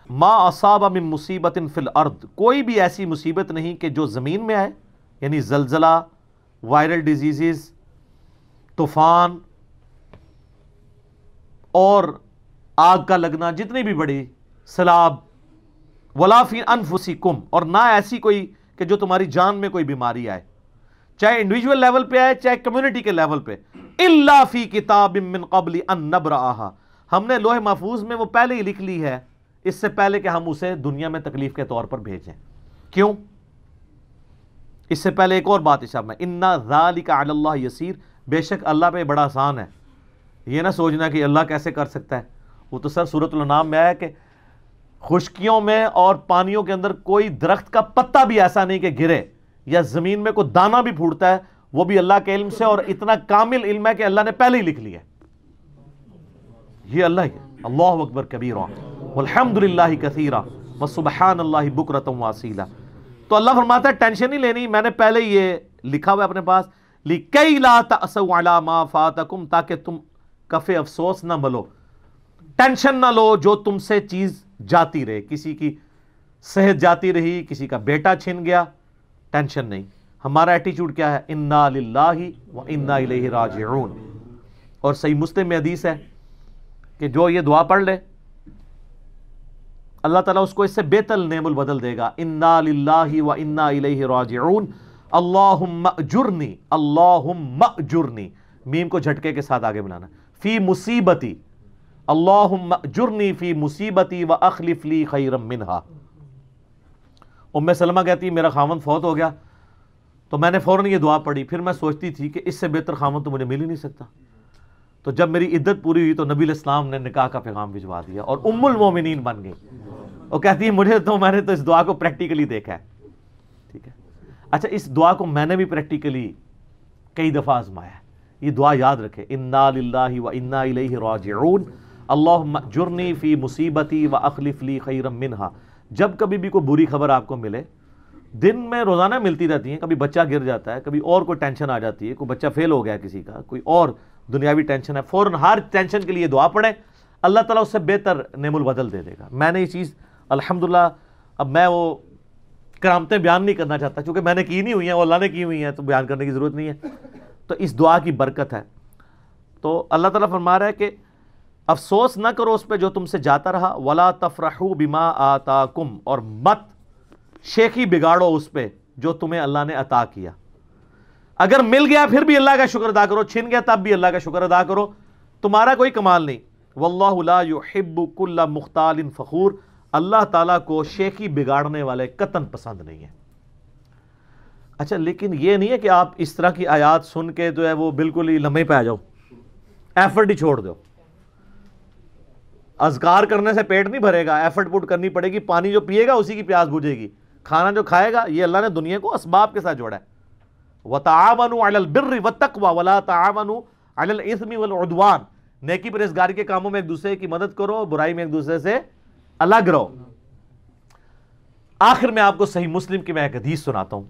ما اصاب من مصیبت فی الارض، کوئی بھی ایسی مصیبت نہیں کہ جو زمین میں آئے، یعنی زلزلہ، وائرل ڈیزیزز، طوفان اور آگ کا لگنا، جتنی بھی بڑی، سیلاب، ولا فی انفسکم، اور نہ ایسی کوئی کہ جو تمہاری جان میں کوئی بیماری آئے، چاہے انڈیویجول لیول پہ آئے چاہے کمیونٹی کے لیول پہ، الا فی کتاب من قبل ان نبرأھا، ہم نے لوح محفوظ میں وہ پہلے ہی لکھ لی ہے، اس سے پہلے کہ ہم اسے دنیا میں تکلیف کے طور پر بھیجیں۔ کیوں؟ اس سے پہلے ایک اور بات ارشاد میں، انا ذالک علی اللہ یسیر، بے شک اللہ پہ بڑا آسان ہے۔ یہ نہ سوچنا کہ اللہ کیسے کر سکتا ہے، وہ تو سر سورۃ الانعام میں آیا کہ خشکیوں میں اور پانیوں کے اندر کوئی درخت کا پتا بھی ایسا نہیں کہ گرے، یا زمین میں کوئی دانہ بھی پھوٹتا ہے، وہ بھی اللہ کے علم سے، اور اتنا کامل علم ہے کہ اللہ نے پہلے ہی لکھ لیا ہے۔ یہ اللہ ہی ہے۔ اللہ اکبر کبیرا والحمدللہ کثیرا وسبحان اللہ بکرۃ واصیلا۔ تو اللہ فرماتا ہے ٹینشن نہیں لینی، میں نے پہلے یہ لکھا ہوا ہے اپنے پاس، لکی لا تأسوا علی ما فاتکم، تاکہ تم کف افسوس نہ ملو، ٹینشن نہ لو جو تم سے چیز جاتی رہے، کسی کی صحت جاتی رہی، کسی کا بیٹا چھن گیا، ٹینشن نہیں۔ ہمارا ایٹیچیوڈ کیا ہے؟ انا للہ و انا الیہ راجعون۔ اور صحیح مسلم میں حدیث ہے کہ جو یہ دعا پڑھ لے اللہ تعالیٰ اس کو اس سے بہتر نعم البدل دے گا، انا للہ و انا الیہ راجعون، اللہم اجرنی، اللہم اجرنی، میم کو جھٹکے کے ساتھ آگے بنانا، فی مصیبتی، اللہم اجرنی فی مصیبتی و اخلف لی خیرا منہا۔ ام سلمہ کہتی ہے میرا خاوند فوت ہو گیا تو میں نے فوراً یہ دعا پڑھی، پھر میں سوچتی تھی کہ اس سے بہتر خاوند تو مجھے مل ہی نہیں سکتا، تو جب میری عدت پوری ہوئی تو نبی علیہ السلام نے نکاح کا پیغام بھجوا دیا اور ام المومنین بن گئی۔ وہ کہتی ہے میں نے تو اس دعا کو پریکٹیکلی دیکھا ہے۔ ٹھیک ہے، اچھا اس دعا کو میں نے بھی پریکٹیکلی کئی دفعہ آزمایا ہے۔ یہ دعا یاد رکھے، انا للہ و انا الیہ راجعون، اللہم اجرنی فی مصیبتی و اخلف لی خیرا منہا۔ جب کبھی بھی کوئی بری خبر آپ کو ملے، دن میں روزانہ ملتی رہتی ہیں، کبھی بچہ گر جاتا ہے، کبھی اور کوئی ٹینشن آ جاتی ہے، کوئی بچہ فیل ہو گیا کسی کا، کوئی اور دنیاوی ٹینشن ہے، فوراً ہر ٹینشن کے لیے دعا پڑھیں، اللہ تعالیٰ اس سے بہتر نعم البدل دے دے گا۔ میں نے یہ چیز الحمدللہ، اب میں وہ کرامتیں بیان نہیں کرنا چاہتا چونکہ میں نے کی نہیں ہوئی ہیں، وہ اللہ نے کی ہوئی ہیں، تو بیان کرنے کی ضرورت نہیں ہے، تو اس دعا کی برکت ہے۔ تو اللہ تعالیٰ فرما رہا ہے کہ افسوس نہ کرو اس پہ جو تم سے جاتا رہا، ولا تفرحوا بما آتاکم، اور مت شیخی بگاڑو اس پہ جو تمہیں اللہ نے عطا کیا۔ اگر مل گیا پھر بھی اللہ کا شکر ادا کرو، چھن گیا تب بھی اللہ کا شکر ادا کرو، تمہارا کوئی کمال نہیں۔ واللہ لا یحب کل مختال فخور، اللہ تعالیٰ کو شیخی بگاڑنے والے قطعاً پسند نہیں ہے۔ اچھا لیکن یہ نہیں ہے کہ آپ اس طرح کی آیات سن کے جو ہے وہ بالکل ہی لمحے پہ آ جاؤ، ایفرٹ ہی چھوڑ دو۔ اذکار کرنے سے پیٹ نہیں بھرے گا، ایفرٹ پٹ کرنی پڑے گی، پانی جو پیے گا اسی کی پیاس بجھے گی، کھانا جو کھائے گا، یہ اللہ نے دنیا کو اسباب کے ساتھ جوڑا ہے۔ وَتَعَاوَنُوا عَلَى الْبِرِّ وَالتَّقْوَى وَلَا تَعَاوَنُوا عَلَى الْإِثْمِ وَالْعُدْوَانِ، نیکی پرہیزگاری کے کاموں میں ایک دوسرے کی مدد کرو، برائی میں ایک دوسرے سے الگ رہو۔ آخر میں آپ کو صحیح مسلم کی میں ایک حدیث سناتا ہوں،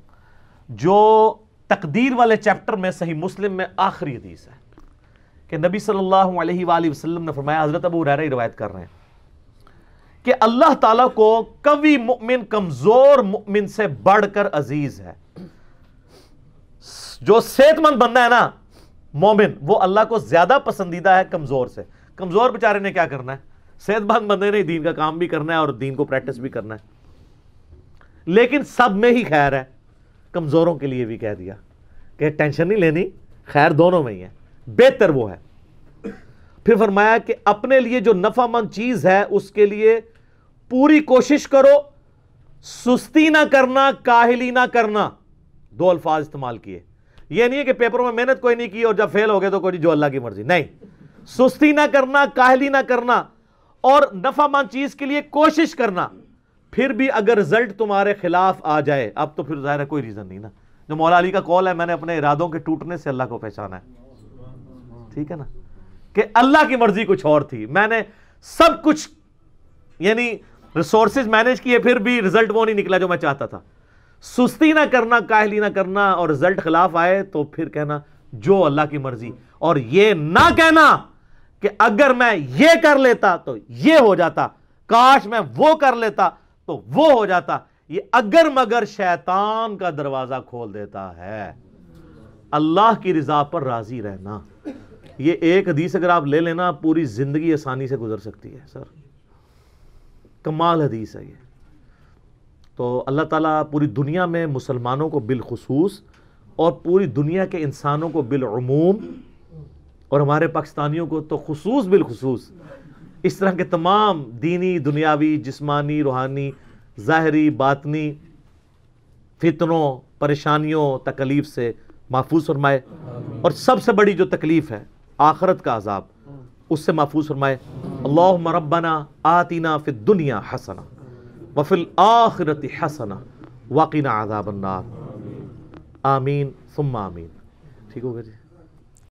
جو تقدیر والے چیپٹر میں صحیح مسلم میں آخری حدیث ہے، کہ نبی صلی اللہ علیہ وآلہ وسلم نے فرمایا، حضرت ابو ہریرہ روایت کر رہے ہیں کہ اللہ تعالیٰ کو قوی مؤمن کمزور مؤمن سے بڑھ کر عزیز ہے۔ جو صحت مند بندہ ہے نا مومن، وہ اللہ کو زیادہ پسندیدہ ہے کمزور سے۔ کمزور بیچارے نے کیا کرنا ہے؟ صحت مند بندے نے دین کا کام بھی کرنا ہے اور دین کو پریکٹس بھی کرنا ہے، لیکن سب میں ہی خیر ہے۔ کمزوروں کے لیے بھی کہہ دیا کہ ٹینشن نہیں لینی، خیر دونوں میں ہی ہے، بہتر وہ ہے۔ پھر فرمایا کہ اپنے لیے جو نفع مند چیز ہے اس کے لیے پوری کوشش کرو، سستی نہ کرنا، کاہلی نہ کرنا، دو الفاظ استعمال کیے۔ یہ نہیں ہے کہ پیپروں میں محنت کوئی نہیں کی اور جب فیل ہو گئے تو کوئی جو اللہ کی مرضی، نہیں، سستی نہ کرنا، کاہلی نہ کرنا، اور نفع مند چیز کے لیے کوشش کرنا۔ پھر بھی اگر رزلٹ تمہارے خلاف آ جائے، اب تو پھر ظاہر ہے کوئی ریزن نہیں نا، جو مولا علی کا قول ہے، میں نے اپنے ارادوں کے ٹوٹنے سے اللہ کو پہچانا ہے، ٹھیک ہے نا، کہ اللہ کی مرضی کچھ اور تھی، میں نے سب کچھ یعنی ریسورسز مینیج کیے، پھر بھی رزلٹ وہ نہیں نکلا جو میں چاہتا تھا۔ سستی نہ کرنا، کاہلی نہ کرنا، اور رزلٹ خلاف آئے تو پھر کہنا جو اللہ کی مرضی، اور یہ نہ کہنا کہ اگر میں یہ کر لیتا تو یہ ہو جاتا، کاش میں وہ کر لیتا تو وہ ہو جاتا۔ یہ اگر مگر شیطان کا دروازہ کھول دیتا ہے۔ اللہ کی رضا پر راضی رہنا، یہ ایک حدیث اگر آپ لے لینا پوری زندگی آسانی سے گزر سکتی ہے سر، کمال حدیث ہے یہ۔ تو اللہ تعالیٰ پوری دنیا میں مسلمانوں کو بالخصوص اور پوری دنیا کے انسانوں کو بالعموم، اور ہمارے پاکستانیوں کو تو خصوص بالخصوص، اس طرح کے تمام دینی، دنیاوی، جسمانی، روحانی، ظاہری، باطنی فتنوں، پریشانیوں، تکلیف سے محفوظ فرمائے، اور سب سے بڑی جو تکلیف ہے آخرت کا عذاب، اس سے محفوظ فرمائے۔ اللہم ربنا آتنا فی الدنیا حسنہ وفی الآخرۃ حسنہ وقنا عذاب النار، آمین ثم آمین۔ ٹھیک ہوگا جی؟